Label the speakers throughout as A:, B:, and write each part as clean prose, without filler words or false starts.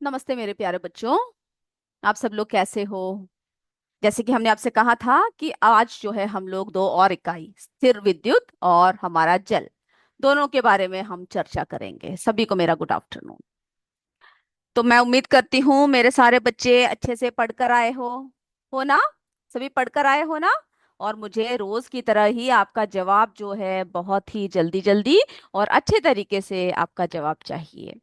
A: नमस्ते मेरे प्यारे बच्चों। आप सब लोग कैसे हो? जैसे कि हमने आपसे कहा था कि आज जो है हम लोग दो और इकाई स्थिर विद्युत और हमारा जल दोनों के बारे में हम चर्चा करेंगे। सभी को मेरा गुड आफ्टरनून। तो मैं उम्मीद करती हूँ मेरे सारे बच्चे अच्छे से पढ़कर आए हो ना? सभी पढ़कर आए हो ना? और मुझे रोज की तरह ही आपका जवाब जो है बहुत ही जल्दी जल्दी और अच्छे तरीके से आपका जवाब चाहिए।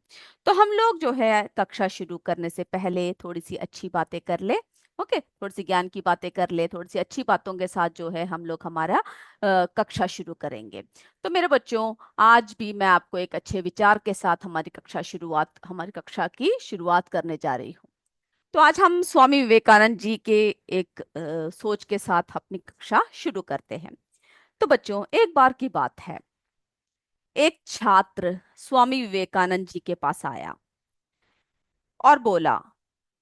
A: तो हम लोग जो है कक्षा शुरू करने से पहले थोड़ी सी अच्छी बातें कर ले। ओके, थोड़ी सी ज्ञान की बातें कर ले, थोड़ी सी अच्छी बातों के साथ जो है हम लोग हमारा कक्षा शुरू करेंगे। तो मेरे बच्चों, आज भी मैं आपको एक अच्छे विचार के साथ हमारी कक्षा की शुरुआत करने जा रही हूँ। तो आज हम स्वामी विवेकानंद जी के एक सोच के साथ अपनी कक्षा शुरू करते हैं। तो बच्चों, एक बार की बात है, एक छात्र स्वामी विवेकानंद जी के पास आया और बोला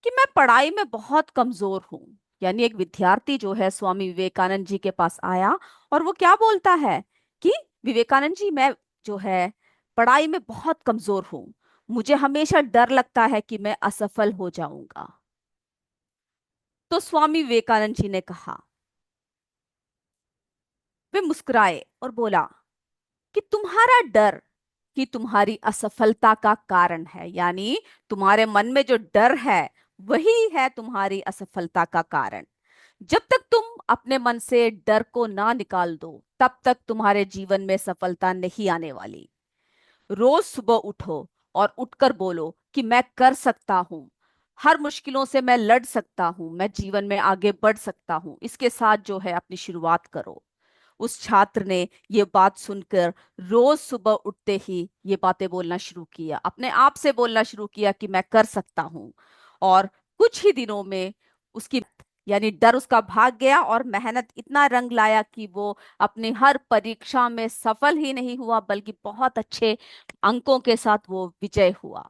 A: कि मैं पढ़ाई में बहुत कमजोर हूँ। यानी एक विद्यार्थी जो है स्वामी विवेकानंद जी के पास आया और वो क्या बोलता है कि विवेकानंद जी, मैं जो है पढ़ाई में बहुत कमजोर हूँ। मुझे हमेशा डर लगता है कि मैं असफल हो जाऊंगा। तो स्वामी विवेकानंद जी ने कहा, वे मुस्कुराए और बोला कि तुम्हारा डर कि तुम्हारी असफलता का कारण है। यानी तुम्हारे मन में जो डर है वही है तुम्हारी असफलता का कारण। जब तक तुम अपने मन से डर को ना निकाल दो तब तक तुम्हारे जीवन में सफलता नहीं आने वाली। रोज सुबह उठो और उठकर बोलो कि मैं कर सकता हूँ। हर मुश्किलों से मैं लड़ सकता हूँ, मैं जीवन में आगे बढ़ सकता हूँ। इसके साथ जो है अपनी शुरुआत करो। उस छात्र ने ये बात सुनकर रोज सुबह उठते ही ये बातें बोलना शुरू किया, अपने आप से बोलना शुरू किया कि मैं कर सकता हूँ। और कुछ ही दिनों में उसकी यानी डर उसका भाग गया और मेहनत इतना रंग लाया कि वो अपनी हर परीक्षा में सफल ही नहीं हुआ बल्कि बहुत अच्छे अंकों के साथ वो विजय हुआ।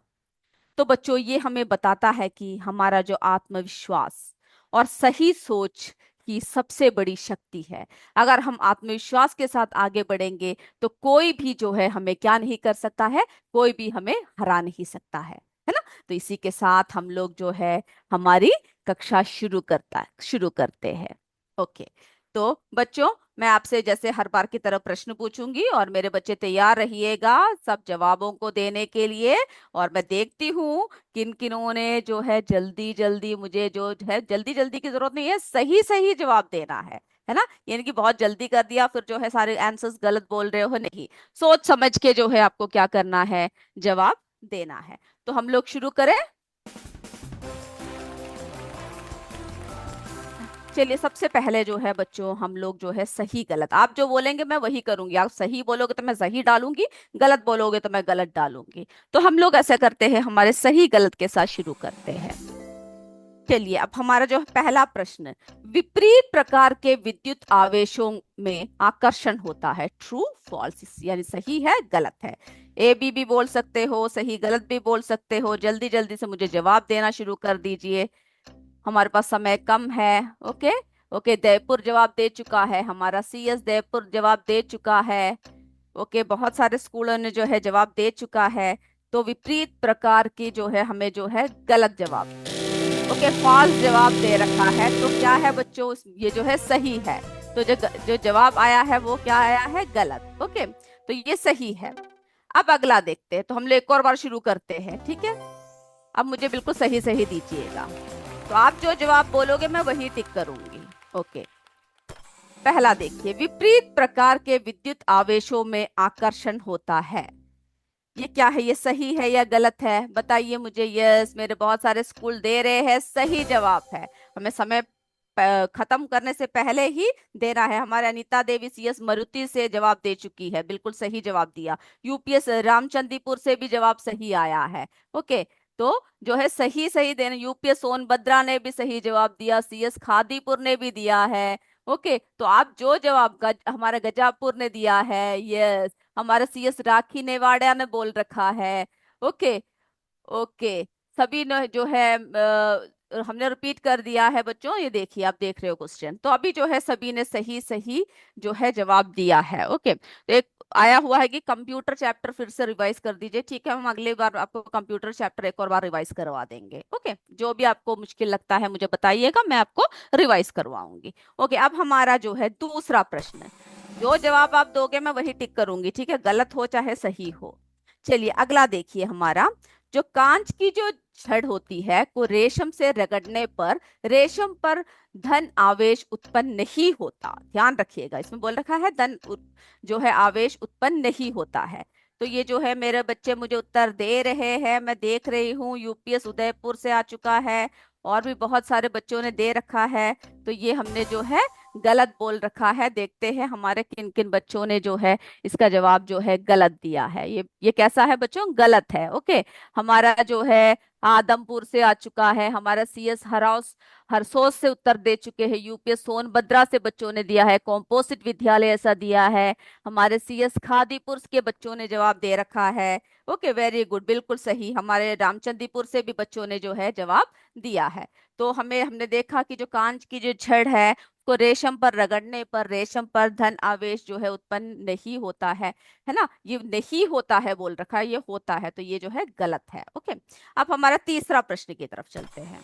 A: तो बच्चों, ये हमें बताता है कि हमारा जो आत्मविश्वास और सही सोच की सबसे बड़ी शक्ति है। अगर हम आत्मविश्वास के साथ आगे बढ़ेंगे तो कोई भी जो है हमें क्या नहीं कर सकता है, कोई भी हमें हरा नहीं सकता है ना? तो इसी के साथ हम लोग जो है हमारी कक्षा शुरू करते हैं। ओके। तो बच्चों, मैं आपसे जैसे हर बार की तरह प्रश्न पूछूंगी और मेरे बच्चे तैयार रहिएगा सब जवाबों को देने के लिए। और मैं देखती हूँ किन किनों ने जो है जल्दी जल्दी, मुझे जो है जल्दी जल्दी की जरूरत नहीं है, सही सही जवाब देना है ना? यानी कि बहुत जल्दी कर दिया फिर जो है सारे आंसर्स गलत बोल रहे हो, नहीं। सोच समझ के जो है आपको क्या करना है, जवाब देना है। तो हम लोग शुरू करें। चलिए, सबसे पहले जो है बच्चों हम लोग जो है सही गलत, आप जो बोलेंगे मैं वही करूंगी। आप सही बोलोगे तो मैं सही डालूंगी, गलत बोलोगे तो मैं गलत डालूंगी। तो हम लोग ऐसा करते हैं, हमारे सही गलत के साथ शुरू करते हैं। चलिए, अब हमारा जो पहला प्रश्न, विपरीत प्रकार के विद्युत आवेशों में आकर्षण होता है, ट्रू फॉल्स, यानी सही है गलत है। ए बी भी बोल सकते हो, सही गलत भी बोल सकते हो। जल्दी जल्दी से मुझे जवाब देना शुरू कर दीजिए, हमारे पास समय कम है। ओके। ओके, जयपुर जवाब दे चुका है, हमारा सीएस जयपुर जवाब दे चुका है। ओके, बहुत सारे स्कूलों ने जो है जवाब दे चुका है। तो विपरीत प्रकार की जो है हमें जो है गलत जवाब, ओके, फॉल्स जवाब दे रखा है। तो क्या है बच्चों, ये जो है सही है। तो जो जवाब आया है वो क्या आया है, गलत। ओके, तो ये सही है। अब अगला देखते हैं। तो हम लोग एक और बार शुरू करते हैं, ठीक है? अब मुझे बिल्कुल सही सही दीजिएगा। तो आप जो जवाब बोलोगे मैं वही टिक करूंगी। ओके, पहला देखिए, विपरीत प्रकार के विद्युत आवेशों में आकर्षण होता है। ये क्या है, ये सही है या गलत है, बताइए मुझे। यस, मेरे बहुत सारे स्कूल दे रहे हैं, सही जवाब है। हमें समय खत्म करने से पहले ही देना है। हमारे अनीता देवी सीएस मरुति से जवाब दे चुकी है, बिल्कुल सही जवाब दिया। यूपीएस रामचंदीपुर से भी जवाब सही आया है। ओके, तो जो है सही सही देना। यूपीएस सोनभद्रा ने भी सही जवाब दिया, सीएस खादीपुर ने भी दिया है। ओके, तो आप जो जवाब हमारे गजापुर ने दिया है, यस, हमारा सीएस राखी नेवाड़ा ने बोल रखा है। ओके। ओके, सभी ने जो है हमने रिपीट कर दिया है बच्चों। ये देखिए, आप देख रहे हो क्वेश्चन, तो अभी जो है सभी ने सही सही जो है जवाब दिया है। ओके, तो एक आया हुआ है कि कंप्यूटर चैप्टर फिर से रिवाइज कर दीजिए, ठीक है। हम अगली बार आपको कंप्यूटर चैप्टर एक और बार रिवाइज करवा देंगे। ओके, जो भी आपको मुश्किल लगता है मुझे बताइएगा, मैं आपको रिवाइज करवाऊंगी। ओके, अब हमारा जो है दूसरा प्रश्न है, जो जवाब आप दोगे मैं वही टिक करूंगी, ठीक है, गलत हो चाहे सही हो। चलिए अगला देखिए हमारा, जो कांच की जो छड़ होती है को रेशम से रगड़ने पर रेशम पर धन आवेश उत्पन्न नहीं होता। ध्यान रखिएगा, इसमें बोल रखा है जो है आवेश उत्पन्न नहीं होता है। तो ये जो है मेरे बच्चे मुझे उत्तर दे रहे हैं, मैं देख रही हूँ यूपीएस उदयपुर से आ चुका है, और भी बहुत सारे बच्चों ने दे रखा है। तो ये हमने जो है गलत बोल रखा है। देखते हैं हमारे किन किन बच्चों ने जो है इसका जवाब जो है गलत दिया है। ये कैसा है बच्चों, गलत है। ओके, हमारा जो है आदमपुर से आ चुका है, हमारा सीएस हरसोस से उत्तर दे चुके हैं, यूपीएस सोनभद्रा से बच्चों ने दिया है, कॉम्पोजिट विद्यालय ऐसा दिया है, हमारे सीएस खादीपुर के बच्चों ने जवाब दे रखा है। ओके, वेरी गुड, बिल्कुल सही। हमारे रामचंदीपुर से भी बच्चों ने जो है जवाब दिया है। तो हमने देखा कि जो कांच की जो छड़ है को रेशम पर रगड़ने पर रेशम पर धन आवेश जो है उत्पन्न नहीं होता है ना। ये नहीं होता है बोल रखा है, ये होता है, तो ये जो है गलत है। ओके, अब हमारा तीसरा प्रश्न की तरफ चलते हैं।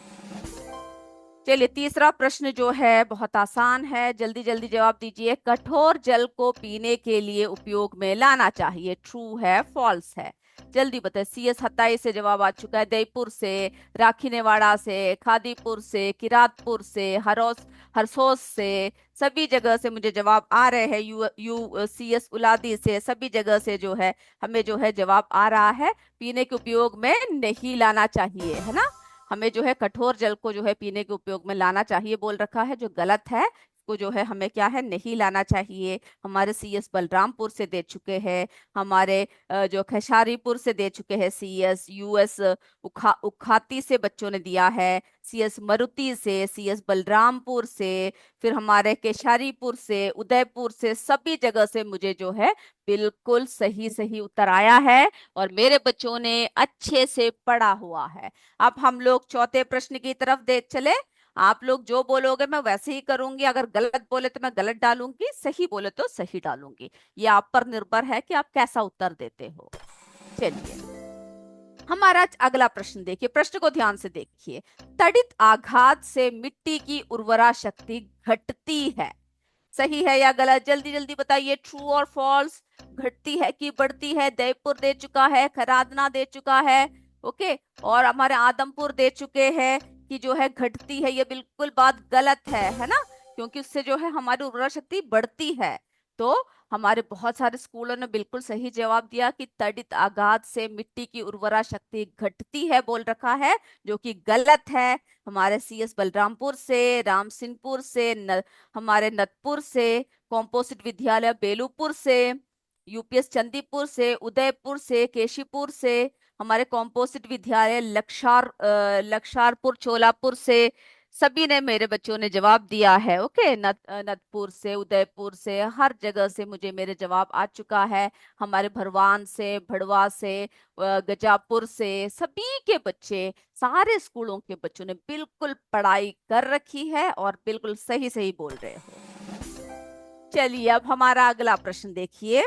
A: चलिए तीसरा प्रश्न जो है बहुत आसान है, जल्दी जल्दी जवाब दीजिए। कठोर जल को पीने के लिए उपयोग में लाना चाहिए, ट्रू है फॉल्स है? जल्दी बताए। सीएस हताई से जवाब आ चुका है, दईपुर से, राखीनेवाड़ा से, खादीपुर से, किरातपुर से, हरसोस से, सभी जगह से मुझे जवाब आ रहे हैं। यू सीएस उलादी से, सभी जगह से जो है हमें जो है जवाब आ रहा है पीने के उपयोग में नहीं लाना चाहिए, है ना। हमें जो है कठोर जल को जो है पीने के उपयोग में लाना चाहिए बोल रखा है, जो गलत है। को जो है हमें क्या है नहीं लाना चाहिए। हमारे सीएस बलरामपुर से दे चुके हैं, हमारे जो खेसारीपुर से दे चुके हैं सीएस, यूएस उखाती से बच्चों ने दिया है, सीएस मरुति से, सीएस बलरामपुर से, फिर हमारे केशारीपुर से, उदयपुर से, सभी जगह से मुझे जो है बिल्कुल सही सही उत्तर आया है, और मेरे बच्चों ने अच्छे से पढ़ा हुआ है। अब हम लोग चौथे प्रश्न की तरफ देख चले। आप लोग जो बोलोगे मैं वैसे ही करूंगी, अगर गलत बोले तो मैं गलत डालूंगी, सही बोले तो सही डालूंगी। ये आप पर निर्भर है कि आप कैसा उत्तर देते हो। चलिए हमारा अगला प्रश्न देखिए, प्रश्न को ध्यान से देखिए। तड़ित आघात से मिट्टी की उर्वरा शक्ति घटती है, सही है या गलत? जल्दी जल्दी बताइए, ट्रू और फॉल्स। घटती है कि बढ़ती है? दयपुर दे चुका है, खरादना दे चुका है, ओके, और हमारे आदमपुर दे चुके हैं कि जो है घटती है। ये बिल्कुल बात गलत है ना, क्योंकि उससे जो है हमारी उर्वरा शक्ति बढ़ती है। तो हमारे बहुत सारे स्कूलों ने बिल्कुल सही जवाब दिया कि तड़ित आघात से मिट्टी की उर्वरा शक्ति घटती है बोल रखा है, जो कि गलत है। हमारे सीएस बलरामपुर से, रामसिंहपुर से, हमारे नतपुर से, कॉम्पोजिट विद्यालय बेलूपुर से, यूपीएस चंदीपुर से, उदयपुर से, केशीपुर से, हमारे कॉम्पोजिट विद्यालय लक्षारपुर चोलापुर से, सभी ने मेरे बच्चों ने जवाब दिया है। ओके, नतपुर से, उदयपुर से, हर जगह से मुझे मेरे जवाब आ चुका है। हमारे भरवान से, भड़वा से, गजापुर से, सभी के बच्चे, सारे स्कूलों के बच्चों ने बिल्कुल पढ़ाई कर रखी है और बिल्कुल सही सही बोल रहे हो। चलिए अब हमारा अगला प्रश्न देखिए।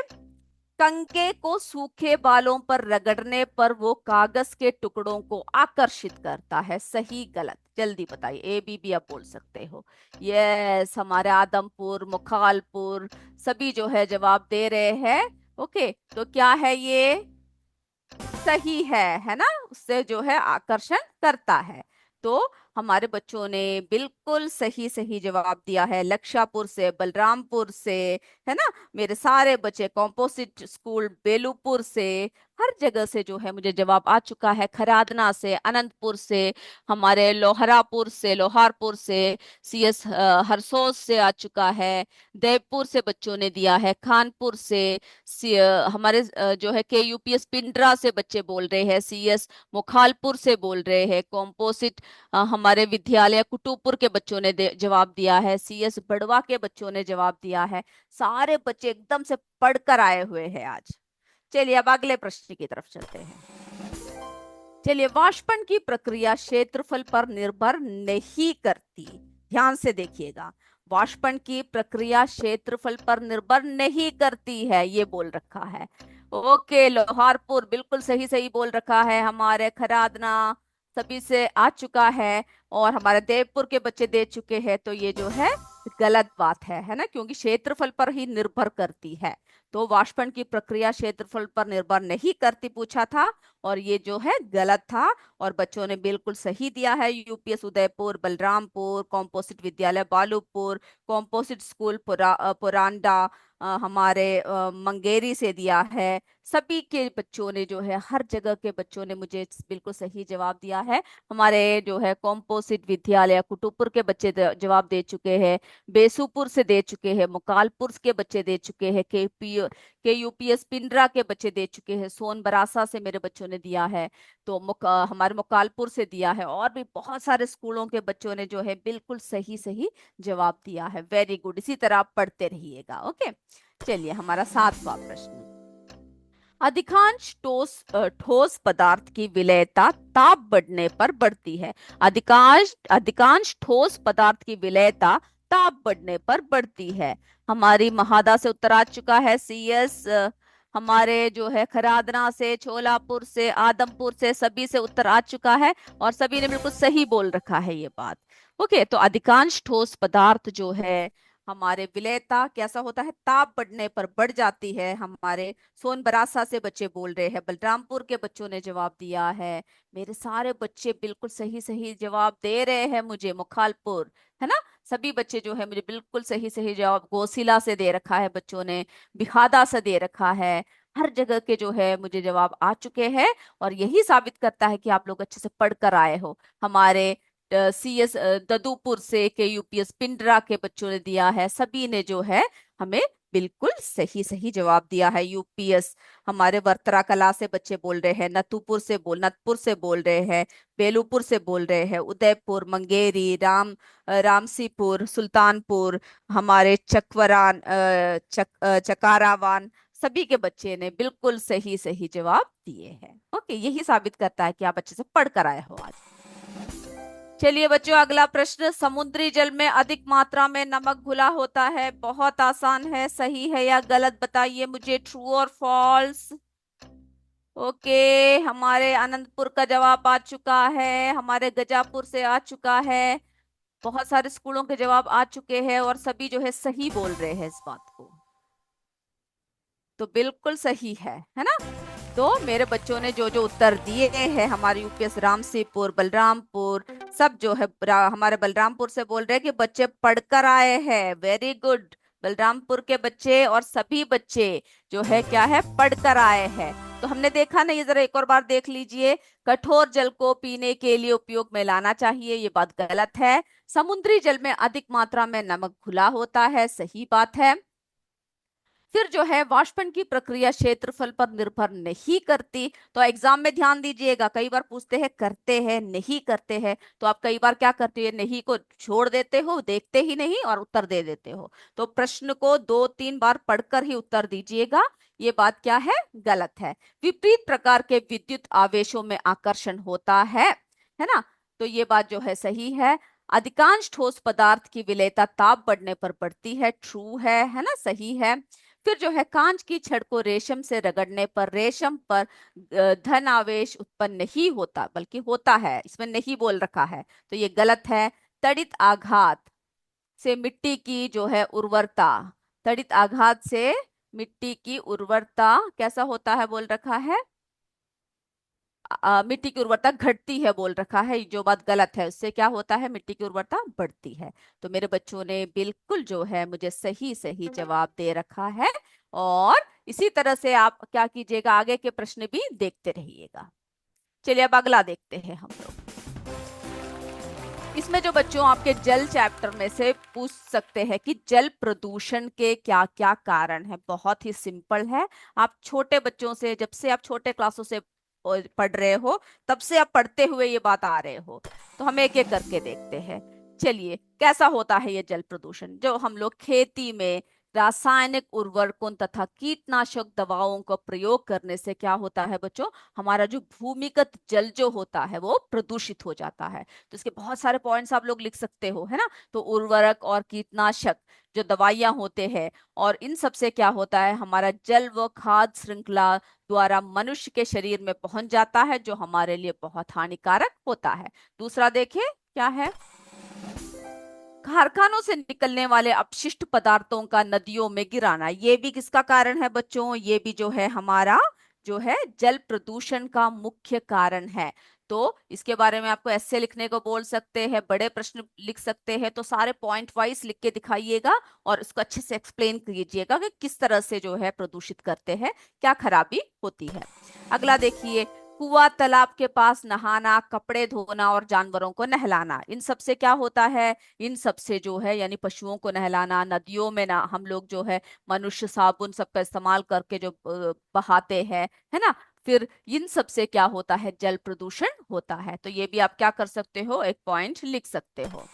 A: कंके को सूखे बालों पर रगड़ने पर वो कागज के टुकड़ों को आकर्षित करता है, सही गलत? जल्दी बताइए, ए बी भी आप बोल सकते हो। यस, हमारे आदमपुर, मुखालपुर, सभी जो है जवाब दे रहे हैं। ओके, तो क्या है ये? सही है ना, उससे जो है आकर्षण करता है। तो हमारे बच्चों ने बिल्कुल सही सही जवाब दिया है, लक्षापुर से, बलरामपुर से, है ना। मेरे सारे बच्चे कॉम्पोजिट स्कूल बेलूपुर से, हर जगह से जो है मुझे जवाब आ चुका है। खरादना से, अनंतपुर से, हमारे लोहरापुर से, लोहारपुर से, सीएस हरसोस से आ चुका है। देवपुर से बच्चों ने दिया है, खानपुर से, हमारे जो है के यूपीएस पिंडरा से बच्चे बोल रहे हैं, सीएस मुखालपुर से बोल रहे हैं, कॉम्पोजिट हमारे विद्यालय कुटुपुर के बच्चों ने जवाब दिया है, सीएस बड़वा के बच्चों ने जवाब दिया है। सारे बच्चे एकदम से पढ़कर आए हुए हैं आज। चलिए अब अगले प्रश्न की तरफ चलते हैं। चलिए, वाष्पन की प्रक्रिया क्षेत्रफल पर निर्भर नहीं करती, ध्यान से देखिएगा। वाष्पन की प्रक्रिया क्षेत्रफल पर निर्भर नहीं करती है, ये बोल रखा है। ओके, लोहारपुर बिल्कुल सही सही बोल रखा है। हमारे खरादना सभी से आ चुका है, और हमारे देवपुर के बच्चे दे चुके हैं। तो ये जो है गलत बात है ना, क्योंकि क्षेत्रफल पर ही निर्भर करती है। तो वाष्पन की प्रक्रिया क्षेत्रफल पर निर्भर नहीं करती पूछा था, और ये जो है गलत था। और बच्चों ने बिल्कुल सही दिया है। यूपीएस उदयपुर, बलरामपुर, कॉम्पोजिट विद्यालय बालूपुर, कॉम्पोजिट स्कूल पुरांडा, हमारे मंगेरी से दिया है। सभी के बच्चों ने जो है, हर जगह के बच्चों ने मुझे बिल्कुल सही जवाब दिया है। हमारे जो है कॉम्पोजिट विद्यालय कुटुपुर के बच्चे जवाब दे चुके हैं, बेसूपुर से दे चुके हैं, मुकालपुर के बच्चे दे चुके हैं, के यूपीएस पिंडरा के बच्चे दे चुके हैं, सोन बरासा से मेरे बच्चों ने दिया है, तो हमारे मुकालपुर से दिया है, और भी बहुत सारे स्कूलों के बच्चों ने जो है बिल्कुल सही सही जवाब दिया है। वेरी गुड, इसी तरह आप पढ़ते रहिएगा। ओके, चलिए हमारा 7वां प्रश्न। अधिकांश ठोस पदार्थ की विलेयता ताप बढ़ने पर बढ़ती है। अधिकांश अधिकांश ठोस पदार्थ की विलेयता ताप बढ़ने पर बढ़ती है। हमारी महादा से उत्तर आ चुका है। सीएस, हमारे जो है खरादना से, छोलापुर से, आदमपुर से, सभी से उत्तर आ चुका है, और सभी ने बिल्कुल सही बोल रखा है ये बात। ओके, तो अधिकांश ठोस पदार्थ जो है हमारे विलेयता कैसा होता है, ताप बढ़ने पर बढ़ जाती है। हमारे सोन बरासा से बच्चे बोल रहे हैं, बलरामपुर के बच्चों ने जवाब दिया है। मेरे सारे बच्चे बिल्कुल सही सही जवाब दे रहे हैं मुझे। मुखालपुर, है ना, सभी बच्चे जो है मुझे बिल्कुल सही सही जवाब, गोसिला से दे रखा है बच्चों ने, बिहादा से दे रखा है। हर जगह के जो है मुझे जवाब आ चुके हैं, और यही साबित करता है कि आप लोग अच्छे से पढ़ कर आए हो। हमारे सीएस ददुपुर से, के यूपीएस पिंडरा के बच्चों ने दिया है। सभी ने जो है हमें बिल्कुल सही सही जवाब दिया है। यूपीएस हमारे वर्तरा कला से बच्चे बोल रहे हैं, नतपुर से बोल रहे हैं, बेलूपुर से बोल रहे हैं, उदयपुर, मंगेरी, रामसीपुर, सुल्तानपुर, हमारे चकारावान, सभी के बच्चे ने बिल्कुल सही सही जवाब दिए हैं। ओके, यही साबित करता है कि आप अच्छे से पढ़ कर आए हो आज। चलिए बच्चों, अगला प्रश्न। समुद्री जल में अधिक मात्रा में नमक घुला होता है। बहुत आसान है, सही है या गलत बताइए मुझे, ट्रू और फॉल्स। ओके, हमारे अनंतपुर का जवाब आ चुका है, हमारे गजापुर से आ चुका है, बहुत सारे स्कूलों के जवाब आ चुके हैं, और सभी जो है सही बोल रहे हैं इस बात को। तो बिल्कुल सही है ना। तो मेरे बच्चों ने जो जो उत्तर दिए हैं, हमारे यूपीएस रामसीपुर, बलरामपुर, सब जो है हमारे बलरामपुर से बोल रहे हैं कि बच्चे पढ़कर आए हैं। वेरी गुड, बलरामपुर के बच्चे और सभी बच्चे जो है क्या है, पढ़कर आए हैं। तो हमने देखा नहीं, जरा एक और बार देख लीजिए। कठोर जल को पीने के लिए उपयोग में लाना चाहिए, ये बात गलत है। समुद्री जल में अधिक मात्रा में नमक घुला होता है, सही बात है। फिर जो है वाष्पन की प्रक्रिया क्षेत्रफल पर निर्भर नहीं करती। तो एग्जाम में ध्यान दीजिएगा, कई बार पूछते हैं करते हैं नहीं करते हैं, तो आप कई बार क्या करते हैं, नहीं को छोड़ देते हो, देखते ही नहीं और उत्तर दे देते हो। तो प्रश्न को 2-3 बार पढ़कर ही उत्तर दीजिएगा। ये बात क्या है, गलत है। विपरीत प्रकार के विद्युत आवेशों में आकर्षण होता है ना। तो ये बात जो है सही है। अधिकांश ठोस पदार्थ की विलेयता ताप बढ़ने पर बढ़ती है, ट्रू है ना, सही है। फिर जो है कांच की छड़ को रेशम से रगड़ने पर रेशम पर धन आवेश उत्पन्न नहीं होता, बल्कि होता है, इसमें नहीं बोल रखा है, तो ये गलत है। तड़ित आघात से मिट्टी की जो है उर्वरता, तड़ित आघात से मिट्टी की उर्वरता कैसा होता है बोल रखा है, मिट्टी की उर्वरता घटती है बोल रखा है, जो बात गलत है। उससे क्या होता है, मिट्टी की उर्वरता बढ़ती है। तो मेरे बच्चों ने बिल्कुल जो है मुझे सही सही जवाब दे रखा है, और इसी तरह से आप क्या कीजिएगा, आगे के प्रश्न भी देखते रहिएगा। चलिए अब अगला देखते हैं हम लोग। इसमें जो बच्चों आपके जल चैप्टर में से पूछ सकते हैं कि जल प्रदूषण के क्या क्या कारण है। बहुत ही सिंपल है। आप छोटे बच्चों से, जब से आप छोटे क्लासों से पढ़ रहे हो, तब से आप पढ़ते हुए ये बात आ रहे हो। तो हम एक एक करके देखते हैं। चलिए, कैसा होता है ये जल प्रदूषण, जो हम लोग खेती में रासायनिक उर्वरकों तथा कीटनाशक दवाओं का प्रयोग करने से क्या होता है बच्चों, हमारा जो भूमिगत जल जो होता है वो प्रदूषित हो जाता है। तो इसके बहुत सारे पॉइंट्स आप लोग लिख सकते हो, है ना। तो उर्वरक और कीटनाशक जो दवाइयां होते हैं, और इन सब से क्या होता है, हमारा जल व खाद्य श्रृंखला द्वारा मनुष्य के शरीर में पहुंच जाता है, जो हमारे लिए बहुत हानिकारक होता है। दूसरा देखिए क्या है, कारखानों से निकलने वाले अपशिष्ट पदार्थों का नदियों में गिराना, ये भी किसका कारण है बच्चों, ये भी जो है हमारा जो है जल प्रदूषण का मुख्य कारण है। तो इसके बारे में आपको ऐसे लिखने को बोल सकते हैं, बड़े प्रश्न लिख सकते हैं, तो सारे पॉइंट वाइज लिख के दिखाइएगा और उसको अच्छे से एक्सप्लेन कीजिएगा कि किस तरह से जो है प्रदूषित करते हैं, क्या खराबी होती है। अगला देखिए, कुआं तालाब के पास नहाना, कपड़े धोना और जानवरों को नहलाना, इन सब से क्या होता है, इन सब से जो है यानी पशुओं को नहलाना, नदियों में ना हम लोग जो है मनुष्य साबुन सबका इस्तेमाल करके जो बहाते हैं, है ना। फिर इन सब से क्या होता है, जल प्रदूषण होता है। तो ये भी आप क्या कर सकते हो, एक पॉइंट लिख सकते हो।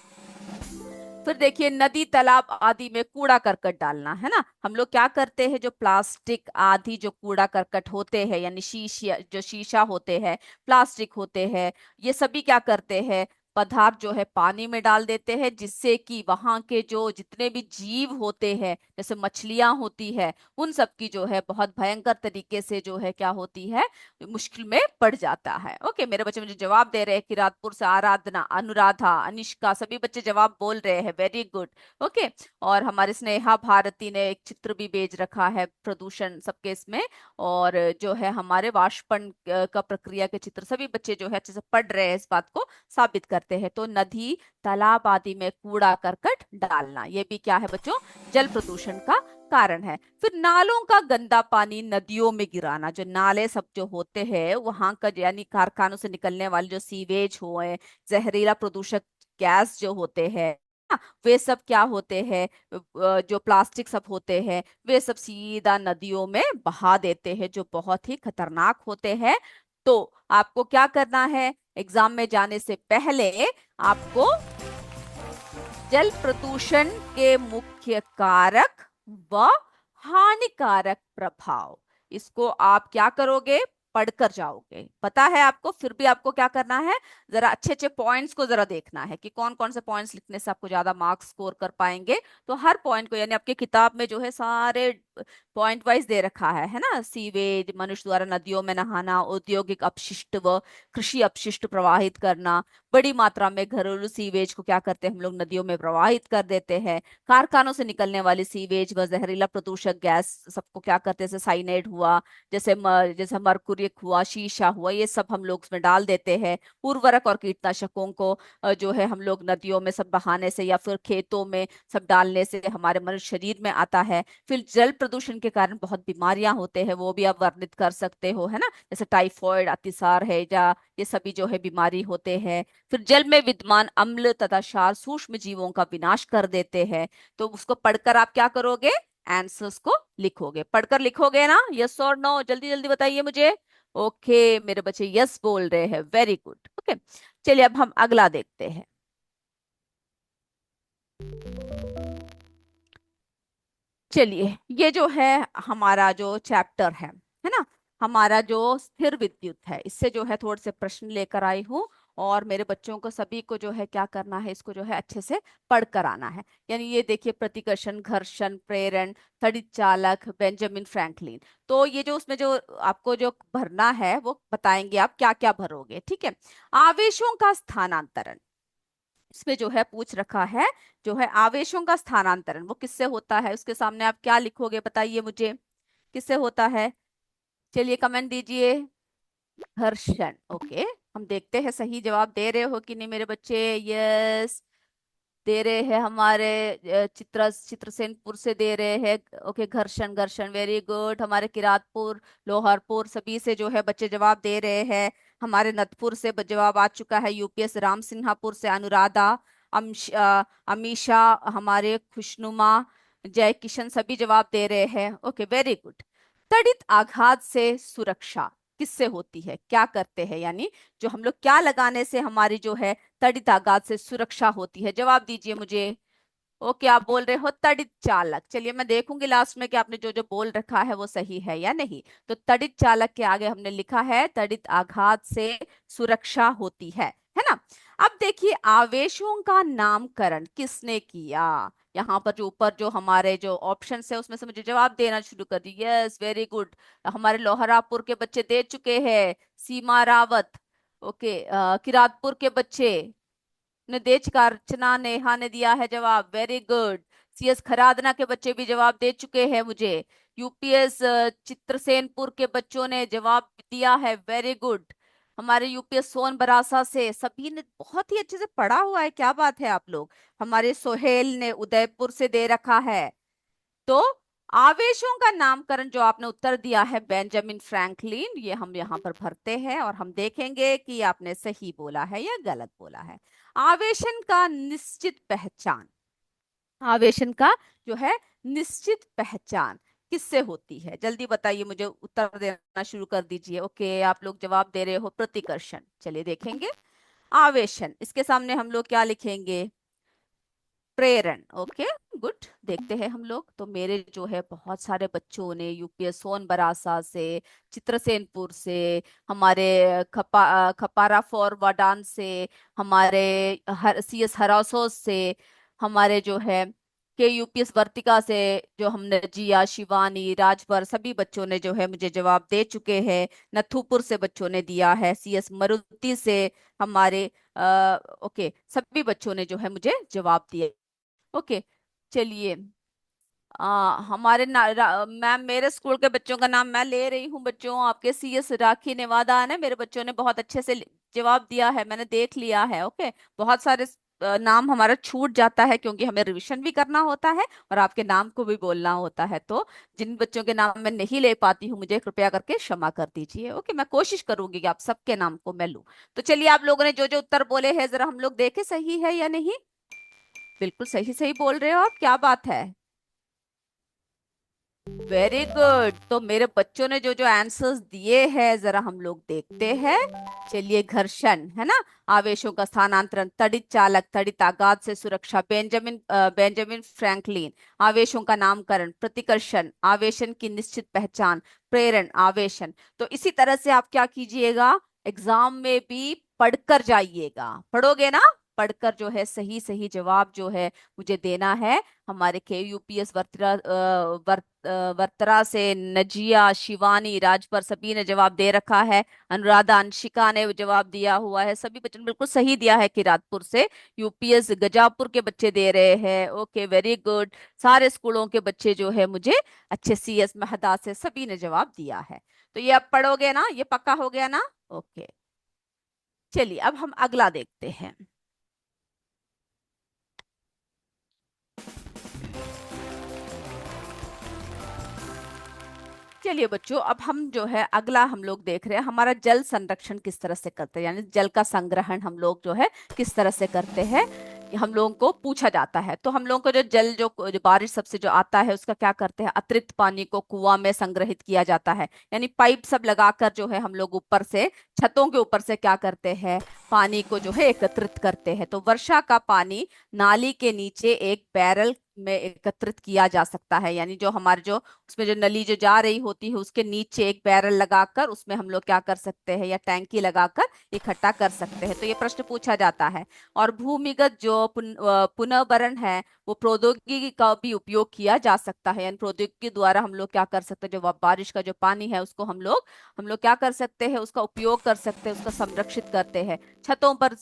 A: फिर देखिए, नदी तालाब आदि में कूड़ा करकट डालना, है ना। हम लोग क्या करते हैं, जो प्लास्टिक आदि जो कूड़ा करकट होते हैं, यानी शीशा, जो शीशा होते हैं, प्लास्टिक होते हैं, ये सभी क्या करते हैं, पदार्थ जो है पानी में डाल देते हैं, जिससे कि वहां के जो जितने भी जीव होते हैं, जैसे मछलियां होती है, उन सब की जो है बहुत भयंकर तरीके से जो है क्या होती है, मुश्किल में पड़ जाता है। ओके, मेरे बच्चे मुझे जवाब दे रहे हैं, किरातपुर से आराधना, अनुराधा, अनिष्का, सभी बच्चे जवाब बोल रहे हैं, वेरी गुड। ओके, और हमारे स्नेहा भारती ने एक चित्र भी भेज रखा है प्रदूषण सबके इसमें, और जो है हमारे वाष्पन का प्रक्रिया के चित्र, सभी बच्चे जो है अच्छे से पढ़ रहे हैं, इस बात को साबित करते हैं। तो नदी तालाब आदि में कूड़ा करकट डालना, ये भी क्या है बच्चों, जल प्रदूषण का कारण है। फिर नालों का गंदा पानी नदियों में गिराना, जो नाले सब जो होते हैं वहां का यानी कारखानों से निकलने वाले जो सीवेज हुए, जहरीला प्रदूषक गैस जो होते हैं ना, वे सब क्या होते हैं, जो प्लास्टिक सब होते हैं, वे सब सीधा नदियों में बहा देते हैं, जो बहुत ही खतरनाक होते हैं। तो आपको क्या करना है, एग्जाम में जाने से पहले आपको जल प्रदूषण के मुख्य कारक व हानिकारक प्रभाव, इसको आप क्या करोगे, पढ़कर जाओगे, पता है आपको। फिर भी आपको क्या करना है, जरा अच्छे अच्छे पॉइंट्स को जरा देखना है कि कौन कौन से पॉइंट्स लिखने से आपको ज्यादा मार्क्स स्कोर कर पाएंगे। तो हर पॉइंट को यानी आपके किताब में जो है सारे पॉइंट वाइज दे रखा है ना। सीवेज, मनुष्य द्वारा नदियों में नहाना, औद्योगिक अपशिष्ट व कृषि अपशिष्ट प्रवाहित करना, बड़ी मात्रा में घरेलू सीवेज को क्या करते हैं हम लोग नदियों में प्रवाहित कर देते हैं, कारखानों से निकलने वाली सीवेज व जहरीला प्रदूषक गैस सबको क्या करते हैं, जैसे साइनेड हुआ, जैसे मरकुरी हुआ, शीशा हुआ, ये सब हम लोग उसमें डाल देते हैं। उर्वरक और कीटनाशकों को जो है हम लोग नदियों में सब बहाने से या फिर खेतों में सब डालने से हमारे मनुष्य शरीर में आता है। फिर जल प्रदूषण के कारण बहुत बीमारियां होते हैं, वो भी आप वर्णित कर सकते हो, है ना, जैसे टाइफॉइड, अतिसार है, या ये सभी जो है बीमारी होते हैं। फिर जल में विद्यमान अम्ल तथा क्षार सूक्ष्म जीवों का विनाश कर देते हैं। तो उसको पढ़कर आप क्या करोगे, आंसर्स को लिखोगे, पढ़कर लिखोगे ना, यस और नो, जल्दी जल्दी बताइए मुझे। ओके, मेरे बच्चे यस बोल रहे हैं, वेरी गुड। ओके, चलिए अब हम अगला देखते हैं। चलिए, ये जो है हमारा जो चैप्टर है ना, हमारा जो स्थिर विद्युत है, इससे जो है थोड़े से प्रश्न लेकर आई हूँ, और मेरे बच्चों को सभी को जो है क्या करना है, इसको जो है अच्छे से पढ़ कर आना है। यानी ये देखिए, प्रतिकर्षण, घर्षण, प्रेरण, तड़ित चालक, बेंजामिन फ्रैंकलिन। तो ये जो उसमें जो आपको जो भरना है वो बताएंगे आप क्या क्या भरोगे, ठीक है। आवेशों का स्थानांतरण, इसमें जो है पूछ रखा है, जो है आवेशों का स्थानांतरण वो किससे होता है, उसके सामने आप क्या लिखोगे बताइए मुझे, किससे होता है। चलिए कमेंट दीजिए, घर्षण। ओके, हम देखते हैं सही जवाब दे रहे हो कि नहीं मेरे बच्चे। यस, दे रहे हैं हमारे चित्रसेनपुर से दे रहे हैं। ओके, घर्षण, घर्षण, वेरी गुड। हमारे किरातपुर, लोहारपुर सभी से जो है बच्चे जवाब दे रहे हैं। हमारे नतपुर से जवाब आ चुका है, यूपीएस राम सिंहापुर से अनुराधा, अमीशा, हमारे खुशनुमा, जय किशन सभी जवाब दे रहे हैं। Okay, very good. तड़ित आघात से सुरक्षा किससे होती है, क्या करते हैं, यानी जो हम लोग क्या लगाने से हमारी जो है तड़ित आघात से सुरक्षा होती है, जवाब दीजिए मुझे। ओके, आप बोल रहे हो तड़ित चालक। चलिए मैं देखूंगी लास्ट में कि आपने जो जो बोल रखा है वो सही है या नहीं। तो तड़ित चालक के आगे हमने लिखा है तड़ित आघात से सुरक्षा होती है ना। अब देखिए आवेशों का नामकरण किसने किया। यहाँ पर जो ऊपर जो हमारे जो ऑप्शन है उसमें से मुझे जवाब देना शुरू कर दी। Yes, very good. हमारे लोहरापुर के बच्चे दे चुके हैं। सीमा रावत, ओके, किरातपुर के बच्चे निदेश का अर्चना नेहा ने दिया है जवाब, वेरी गुड। सीएस खरादना के बच्चे भी जवाब दे चुके हैं मुझे। यूपीएस चित्रसेनपुर के बच्चों ने जवाब दिया है, वेरी गुड। हमारे यूपीएस सोन बरासा से सभी ने बहुत ही अच्छे से पढ़ा हुआ है, क्या बात है आप लोग। हमारे सोहेल ने उदयपुर से दे रखा है। तो आवेशों का नामकरण जो आपने उत्तर दिया है बेंजामिन फ्रैंकलिन, ये हम यहाँ पर भरते हैं और हम देखेंगे कि आपने सही बोला है या गलत बोला है। आवेशन का निश्चित पहचान, आवेशन का जो है निश्चित पहचान किससे होती है, जल्दी बताइए मुझे, उत्तर देना शुरू कर दीजिए। ओके, आप लोग जवाब दे रहे हो प्रतिकर्षण। चलिए देखेंगे आवेशन, इसके सामने हम लोग क्या लिखेंगे, प्रेरण। Okay, good. देखते हैं हम लोग। तो मेरे जो है बहुत सारे बच्चों ने यूपीएस सोन बरासा से, चित्रसेनपुर से, हमारे खपारा फॉरवर्डान से, हमारे सीएस हरासों से, हमारे जो है के यूपीएस वर्तिका से, जो हमने जिया शिवानी राजभर सभी बच्चों ने जो है मुझे जवाब दे चुके हैं। नथुपुर से बच्चों ने दिया है, सीएस मरुति से हमारे ओके, सभी बच्चों ने जो है मुझे जवाब दिया। ओके, चलिए हमारे मैम मेरे स्कूल के बच्चों का नाम मैं ले रही हूँ। बच्चों आपके सीएस राखी नेवादा ने, मेरे बच्चों ने बहुत अच्छे से जवाब दिया है, मैंने देख लिया है। ओके, बहुत सारे नाम हमारा छूट जाता है क्योंकि हमें रिवीजन भी करना होता है और आपके नाम को भी बोलना होता है। तो जिन बच्चों के नाम मैं नहीं ले पाती हूँ मुझे कृपया करके क्षमा कर दीजिए। ओके, मैं कोशिश करूंगी कि आप सबके नाम को मैं लूँ। तो चलिए आप लोगों ने जो जो उत्तर बोले हैं जरा हम लोग देखे सही है या नहीं। बिल्कुल सही सही बोल रहे हो आप, क्या बात है, वेरी गुड। तो मेरे बच्चों ने जो जो आंसर्स दिए हैं जरा हम लोग देखते हैं। चलिए, घर्षण है ना, आवेशों का स्थानांतरण, तड़ित चालक, तड़ित आघात से सुरक्षा, बेंजामिन फ्रैंकलिन, आवेशों का नामकरण, प्रतिकर्षण, आवेशन की निश्चित पहचान, प्रेरण, आवेशन। तो इसी तरह से आप क्या कीजिएगा, एग्जाम में भी पढ़कर जाइएगा, पढ़ोगे ना, पढ़कर जो है सही सही जवाब जो है मुझे देना है। हमारे के यूपीएस वर्तरा से नजिया शिवानी राजपर सभी ने जवाब दे रखा है। अनुराधा अंशिका ने जवाब दिया हुआ है, सभी बच्चों ने बिल्कुल सही दिया है। किरातपुर से यूपीएस गजापुर के बच्चे दे रहे हैं, ओके वेरी गुड। सारे स्कूलों के बच्चे जो है मुझे अच्छे, सीएस महदा से सभी ने जवाब दिया है। तो ये अब पढ़ोगे ना, ये पक्का हो गया ना। ओके, चलिए अब हम अगला देखते हैं। चलिए बच्चों, अब हम जो है अगला हम लोग देख रहे हैं हमारा जल संरक्षण किस तरह से करते हैं, यानी जल का संग्रहण हम लोग जो है किस तरह से करते हैं, हम लोगों को पूछा जाता है। तो हम लोगों को जो जल जो बारिश सबसे जो आता है उसका क्या करते हैं, अतिरिक्त पानी को कुआं में संग्रहित किया जाता है, यानी पाइप सब लगाकर जो है हम लोग ऊपर से छतों के ऊपर से क्या करते हैं, पानी को जो है एकत्रित करते हैं। तो वर्षा का पानी नाली के नीचे एक बैरल में एकत्रित किया जा सकता है, यानी जो हमारे जो उसमें जो नली जो जा रही होती है उसके नीचे एक बैरल लगाकर उसमें हम लोग क्या कर सकते हैं, या टैंकी लगाकर इकट्ठा कर सकते हैं। तो ये प्रश्न पूछा जाता है। और भूमिगत जो पुनर्भरण है वो प्रौद्योगिकी का भी उपयोग किया जा सकता है, यानी प्रौद्योगिकी द्वारा हम लोग क्या कर सकते हैं, जो बारिश का जो पानी है उसको हम लोग क्या कर सकते हैं, उसका उपयोग कर सकते हैं, उसका संरक्षित करते हैं। छतों पर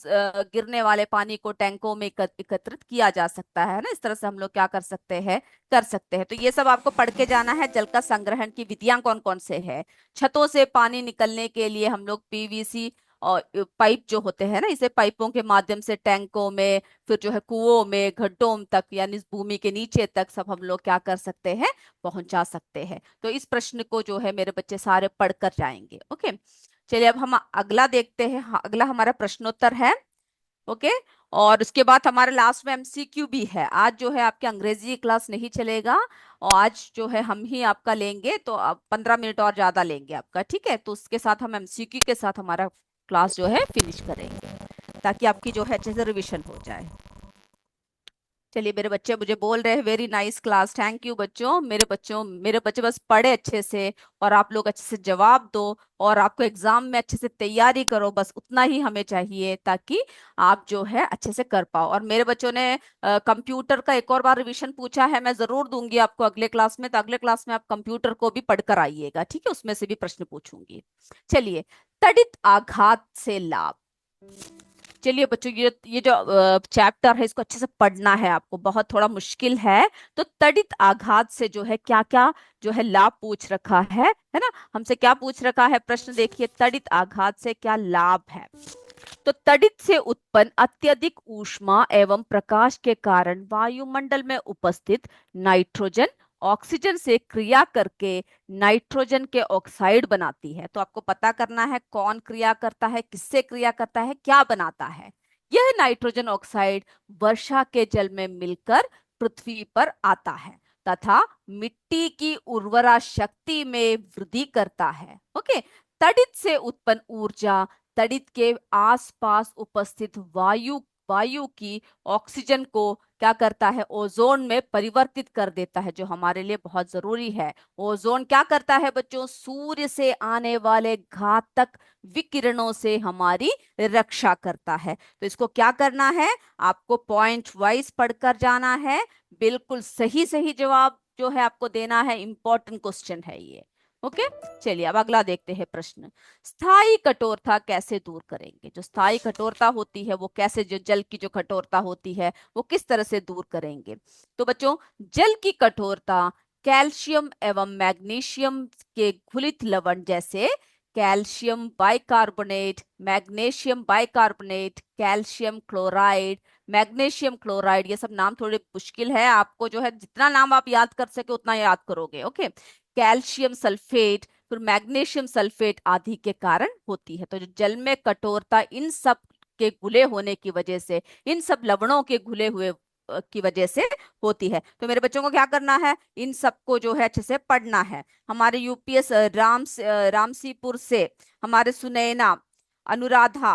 A: गिरने वाले पानी को टैंकों में एकत्रित किया जा सकता है ना, इस तरह से हम लोग क्या कर सकते हैं। तो ये सब आपको पढ़ के जाना है। जल का संग्रहण की विधियां कौन कौन से है, छतों से पानी निकलने के लिए हम लोग पीवीसी और पाइप जो होते हैं ना, इसे पाइपों के माध्यम से टैंकों में, फिर जो है कुओं में, गड्ढों तक, यानी भूमि के नीचे तक सब हम लोग क्या कर सकते हैं, पहुंचा सकते हैं। तो इस प्रश्न को जो है मेरे बच्चे सारे पढ़कर जाएंगे। ओके, चलिए अब हम अगला देखते हैं। अगला हमारा प्रश्नोत्तर है। ओके, और उसके बाद हमारे लास्ट में एमसीक्यू भी है। आज जो है आपके अंग्रेजी क्लास नहीं चलेगा, और आज जो है हम ही आपका लेंगे, तो आप 15 मिनट और ज्यादा लेंगे आपका, ठीक है। तो उसके साथ हम एमसीक्यू के साथ हमारा क्लास जो है फिनिश करेंगे, ताकि आपकी जो है अच्छे से रिवीजन हो जाए। चलिए, मेरे बच्चे मुझे बोल रहे हैं very nice class, thank you बच्चों। मेरे बच्चे बस पढ़े अच्छे से, और आप लोग अच्छे से जवाब दो, और आपको एग्जाम में अच्छे से तैयारी करो, बस उतना ही हमें चाहिए, ताकि आप जो है अच्छे से कर पाओ। और मेरे बच्चों ने कंप्यूटर का एक और बार रिवीजन पूछा है, मैं जरूर दूंगी आपको अगले क्लास में, तो अगले क्लास में आप कंप्यूटर को भी पढ़कर आइएगा, ठीक है, उसमें से भी प्रश्न पूछूंगी। चलिए, तड़ित आघात से लाभ। चलिए बच्चों, ये जो चैप्टर है इसको अच्छे से पढ़ना है आपको, बहुत थोड़ा मुश्किल है। तो तड़ित आघात से जो है क्या क्या जो है लाभ पूछ रखा है ना, हमसे क्या पूछ रखा है प्रश्न, देखिए, तड़ित आघात से क्या लाभ है। तो तड़ित से उत्पन्न अत्यधिक ऊष्मा एवं प्रकाश के कारण वायुमंडल में उपस्थित नाइट्रोजन ऑक्सीजन से क्रिया करके नाइट्रोजन के ऑक्साइड बनाती है। तो आपको पता करना है कौन क्रिया करता है, किससे क्रिया करता है, क्या बनाता है। यह नाइट्रोजन ऑक्साइड वर्षा के जल में मिलकर पृथ्वी पर आता है तथा मिट्टी की उर्वरा शक्ति में वृद्धि करता है। ओके, तड़ित से उत्पन्न ऊर्जा तड़ित के आसपास उपस्थित वायु वायु की ऑक्सीजन को क्या करता है, ओजोन में परिवर्तित कर देता है, जो हमारे लिए बहुत जरूरी है। ओजोन क्या करता है बच्चों, सूर्य से आने वाले घातक विकिरणों से हमारी रक्षा करता है। तो इसको क्या करना है, आपको पॉइंट वाइज पढ़कर जाना है, बिल्कुल सही सही जवाब जो है आपको देना है, इंपॉर्टेंट क्वेश्चन है ये। ओके, चलिए अब अगला देखते हैं प्रश्न। स्थायी कठोरता कैसे दूर करेंगे। जो स्थायी कठोरता होती है वो कैसे, जो जल की जो कठोरता होती है वो किस तरह से दूर करेंगे। तो बच्चों, जल की कठोरता कैल्शियम एवं मैग्नीशियम के घुलित लवण जैसे calcium bicarbonate, magnesium bicarbonate, calcium chloride, magnesium chloride, ये सब नाम थोड़े मुश्किल है, आपको जो है जितना नाम आप याद कर सके उतना याद करोगे। ओके, कैल्शियम सल्फेट, फिर मैग्नीशियम सल्फेट आदि के कारण होती है। तो जो जल में कठोरता इन सब के घुले होने की वजह से, इन सब लवणों के घुले हुए की वजह से होती है। तो मेरे बच्चों को क्या करना है, इन सबको जो है अच्छे से पढ़ना है। हमारे यूपीएस रामसीपुर से हमारे सुनैना, अनुराधा,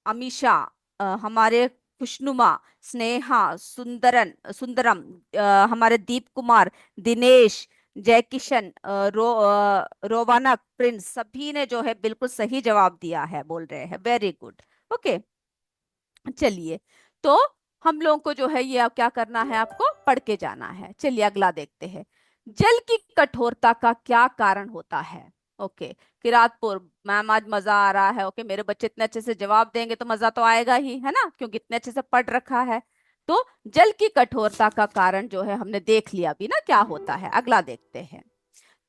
A: अमीषा, हमारे खुशनुमा, स्नेहा, सुंदरम, हमारे दीप कुमार, दिनेश, जय किशन, रोवाना, प्रिंस, सभी ने जो है बिल्कुल सही जवाब दिया है, बोल रहे हैं वेरी गुड। ओके, चलिए, तो हम लोगों को जो है ये अब क्या करना है, आपको पढ़ के जाना है। चलिए अगला देखते हैं, जल की कठोरता का क्या कारण होता है। ओके, किरातपुर मैम, आज मजा आ रहा है। ओके, मेरे बच्चे इतने अच्छे से जवाब देंगे तो मजा तो आएगा ही, है ना, क्योंकि इतने अच्छे से पढ़ रखा है। तो जल की कठोरता का कारण जो है हमने देख लिया अभी ना क्या होता है। अगला देखते हैं,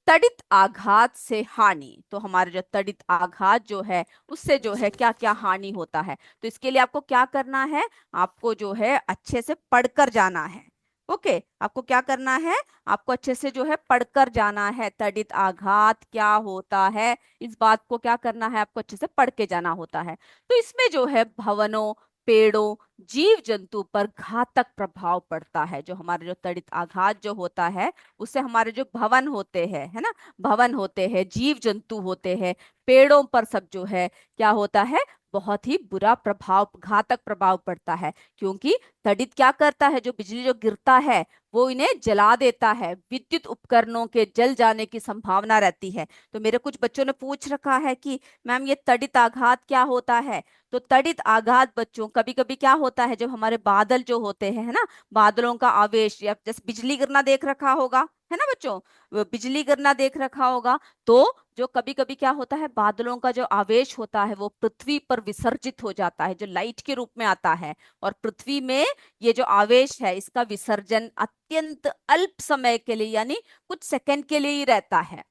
A: तड़ित आघात से हानि। तो हमारे जो तड़ित आघात जो है उससे जो है क्या क्या हानि होता है। तो इसके लिए आपको क्या करना है, आपको जो है अच्छे से पढ़कर जाना है। ओके, आपको क्या करना है, आपको अच्छे से जो है पढ़कर जाना है, तड़ित आघात क्या होता है, इस बात को क्या करना है, आपको अच्छे से पढ़ के जाना होता है। तो इसमें जो है भवनों, पेड़ों, जीव जंतु पर घातक प्रभाव पड़ता है। जो हमारे जो तड़ित आघात जो होता है उससे हमारे जो भवन होते हैं, है ना, भवन होते हैं, जीव जंतु होते हैं, पेड़ों पर सब जो है क्या होता है, बहुत ही बुरा प्रभाव, घातक प्रभाव पड़ता है। क्योंकि तड़ित क्या करता है, जो बिजली जो गिरता है वो इन्हें जला देता है, विद्युत उपकरणों के जल जाने की संभावना रहती है। तो मेरे कुछ बच्चों ने पूछ रखा है कि मैम ये तड़ित आघात क्या होता है। तो तड़ित आघात बच्चों कभी कभी क्या होता है, जब हमारे बादल जो होते हैं, है ना, बादलों का आवेश, या जैसे बिजली गिरना देख रखा होगा, है ना बच्चों, वो बिजली गिरना देख रखा होगा। तो जो कभी कभी क्या होता है, बादलों का जो आवेश होता है वो पृथ्वी पर विसर्जित हो जाता है, जो लाइट के रूप में आता है। और पृथ्वी में ये जो आवेश है इसका विसर्जन अत्यंत अल्प समय के लिए, यानी कुछ सेकंड के लिए ही रहता है,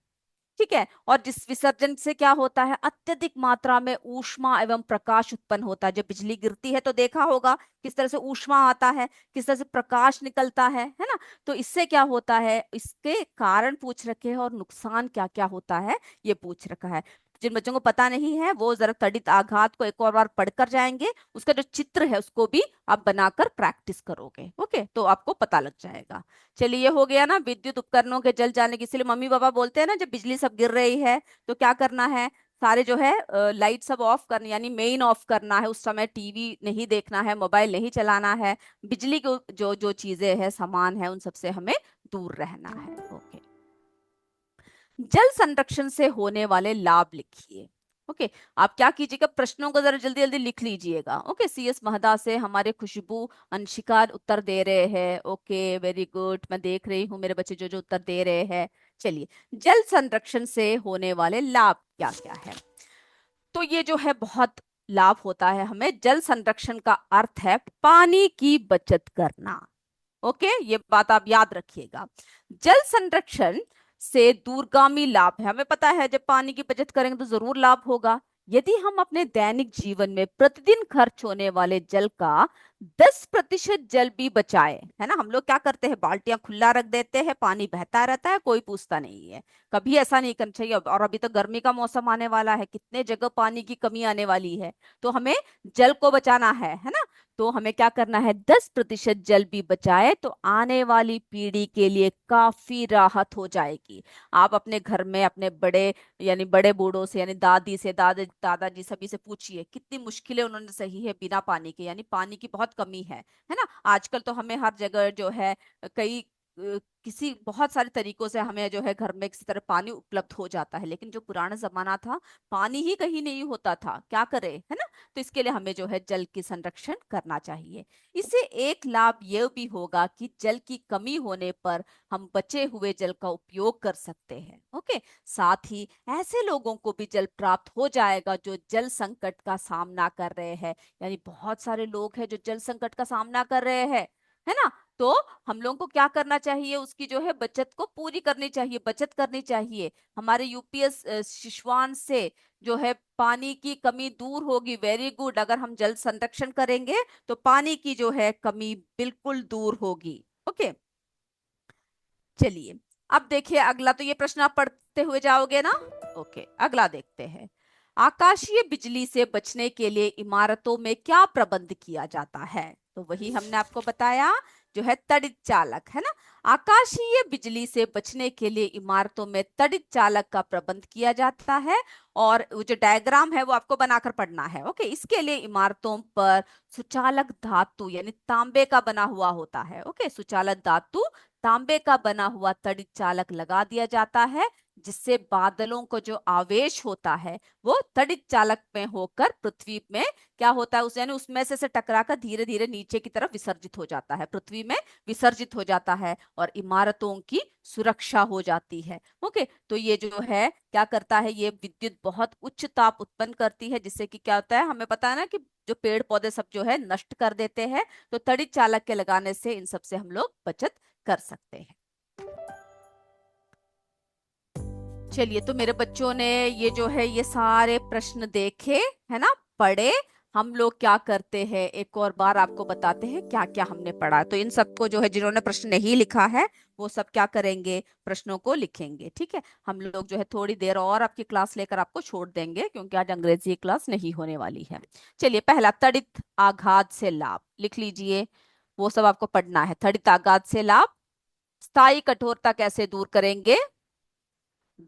A: ठीक है। और जिस विसर्जन से क्या होता है, अत्यधिक मात्रा में ऊष्मा एवं प्रकाश उत्पन्न होता है। जब बिजली गिरती है तो देखा होगा किस तरह से ऊष्मा आता है, किस तरह से प्रकाश निकलता है ना। तो इससे क्या होता है, इसके कारण पूछ रखे हैं, और नुकसान क्या क्या होता है ये पूछ रखा है। जिन बच्चों को पता नहीं है वो जरा तड़ित आघात को एक और बार पढ़कर जाएंगे, उसका जो चित्र है उसको भी आप बनाकर प्रैक्टिस करोगे। ओके, तो आपको पता लग जाएगा। चलिए, ये हो गया ना विद्युत उपकरणों के जल जाने की। इसलिए मम्मी पापा बोलते हैं ना, जब बिजली सब गिर रही है तो क्या करना है, सारे जो है लाइट सब ऑफ करनी, यानी मेन ऑफ करना है, उस समय टीवी नहीं देखना है, मोबाइल नहीं चलाना है, बिजली को जो जो चीजें हैं सामान है उन सबसे हमें दूर रहना है। ओके। जल संरक्षण से होने वाले लाभ लिखिए। ओके। आप क्या कीजिएगा, प्रश्नों को जरा जल्दी जल्दी लिख लीजिएगा। ओके, CS महदा से हमारे खुशबू अंशिका उत्तर दे रहे हैं। ओके, वेरी गुड, मैं देख रही हूँ मेरे बच्चे जो जो उत्तर दे रहे हैं। चलिए, जल संरक्षण से होने वाले लाभ क्या क्या है। तो ये जो है बहुत लाभ होता है हमें। जल संरक्षण का अर्थ है पानी की बचत करना। ओके, ये बात आप याद रखिएगा। जल संरक्षण से दूरगामी लाभ है, हमें पता है जब पानी की बचत करेंगे तो जरूर लाभ होगा। यदि हम अपने दैनिक जीवन में प्रतिदिन खर्च होने वाले जल का 10% जल भी बचाए, है ना, हम लोग क्या करते हैं, बाल्टियां खुला रख देते हैं, पानी बहता रहता है, कोई पूछता नहीं है। कभी ऐसा नहीं करना चाहिए। और अभी तो गर्मी का मौसम आने वाला है, कितने जगह पानी की कमी आने वाली है, तो हमें जल को बचाना है ना। तो हमें क्या करना है, 10% जल भी बचाए तो आने वाली पीढ़ी के लिए काफी राहत हो जाएगी। आप अपने घर में अपने बड़े, यानी बड़े बूढ़ों से, यानी दादी से, दादाजी सभी से पूछिए कितनी मुश्किलें उन्होंने सही है बिना पानी के, यानी पानी की बहुत कमी है ना। आजकल तो हमें हर जगह जो है कई किसी बहुत सारे तरीकों से हमें जो है घर में किसी तरह पानी उपलब्ध हो जाता है, लेकिन जो पुराना जमाना था पानी ही कहीं नहीं होता था, क्या करे, है ना। तो इसके लिए हमें जो है जल की संरक्षण करना चाहिए। इससे एक लाभ यह भी होगा कि जल की कमी होने पर हम बचे हुए जल का उपयोग कर सकते हैं। ओके। साथ ही ऐसे लोगों को भी जल प्राप्त हो जाएगा जो जल संकट का सामना कर रहे हैं, यानी बहुत सारे लोग हैं जो जल संकट का सामना कर रहे हैं, है ना। तो हम लोगों को क्या करना चाहिए, उसकी जो है बचत को पूरी करनी चाहिए, बचत करनी चाहिए। हमारे यूपीएस शिशवान से जो है पानी की कमी दूर होगी। वेरी गुड, अगर हम जल संरक्षण करेंगे तो पानी की जो है कमी बिल्कुल दूर होगी। ओके। चलिए, अब देखिए अगला, तो ये प्रश्न आप पढ़ते हुए जाओगे ना। ओके, अगला देखते हैं। आकाशीय बिजली से बचने के लिए इमारतों में क्या प्रबंध किया जाता है। तो वही हमने आपको बताया, जो है तड़ित चालक, है ना। आकाशीय बिजली से बचने के लिए इमारतों में तड़ित चालक का प्रबंध किया जाता है। और वो जो डायग्राम है वो आपको बनाकर पढ़ना है। ओके। इसके लिए इमारतों पर सुचालक धातु यानी तांबे का बना हुआ होता है। ओके, सुचालक धातु तांबे का बना हुआ तड़ित चालक लगा दिया जाता है, जिससे बादलों को जो आवेश होता है वो तड़ित चालक में होकर पृथ्वी में क्या होता है, उस यानी उसमें से टकराकर धीरे धीरे नीचे की तरफ विसर्जित हो जाता है, पृथ्वी में विसर्जित हो जाता है और इमारतों की सुरक्षा हो जाती है। ओके। तो ये जो है क्या करता है, ये विद्युत बहुत उच्च ताप उत्पन्न करती है, जिससे कि क्या होता है, हमें पता है ना कि जो पेड़ पौधे सब जो है नष्ट कर देते हैं। तो तड़ित चालक के लगाने से इन सब से हम लोग बचत कर सकते हैं। चलिए, तो मेरे बच्चों ने ये जो है ये सारे प्रश्न देखे, है ना, पढ़े। हम लोग क्या करते हैं, एक और बार आपको बताते हैं क्या क्या हमने पढ़ा। तो इन सबको जो है जिन्होंने प्रश्न नहीं लिखा है वो सब क्या करेंगे, प्रश्नों को लिखेंगे। ठीक है, हम लोग जो है थोड़ी देर और आपकी क्लास लेकर आपको छोड़ देंगे, क्योंकि आज अंग्रेजी क्लास नहीं होने वाली है। चलिए, पहला, तड़ित आघात से लाभ लिख लीजिए, वो सब आपको पढ़ना है। तड़ित आघात से लाभ, स्थायी कठोरता कैसे दूर करेंगे,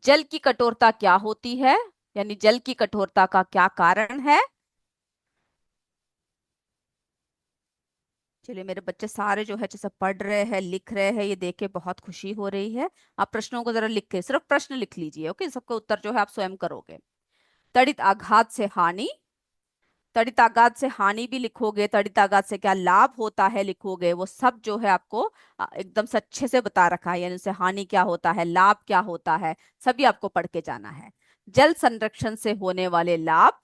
A: जल की कठोरता क्या होती है, यानी जल की कठोरता का क्या कारण है। चलिए, मेरे बच्चे सारे जो है जैसे पढ़ रहे हैं, लिख रहे हैं, ये देख के बहुत खुशी हो रही है। आप प्रश्नों को जरा लिख के, सिर्फ प्रश्न लिख लीजिए। ओके, सबका उत्तर जो है आप स्वयं करोगे। तड़ित आघात से हानि, तड़ित आघात से हानि भी लिखोगे, तड़ित आघात से क्या लाभ होता है लिखोगे, वो सब जो है आपको एकदम से अच्छे से बता रखा है, यानी उससे हानि क्या होता है, लाभ क्या होता है, सभी आपको पढ़ के जाना है। जल संरक्षण से होने वाले लाभ,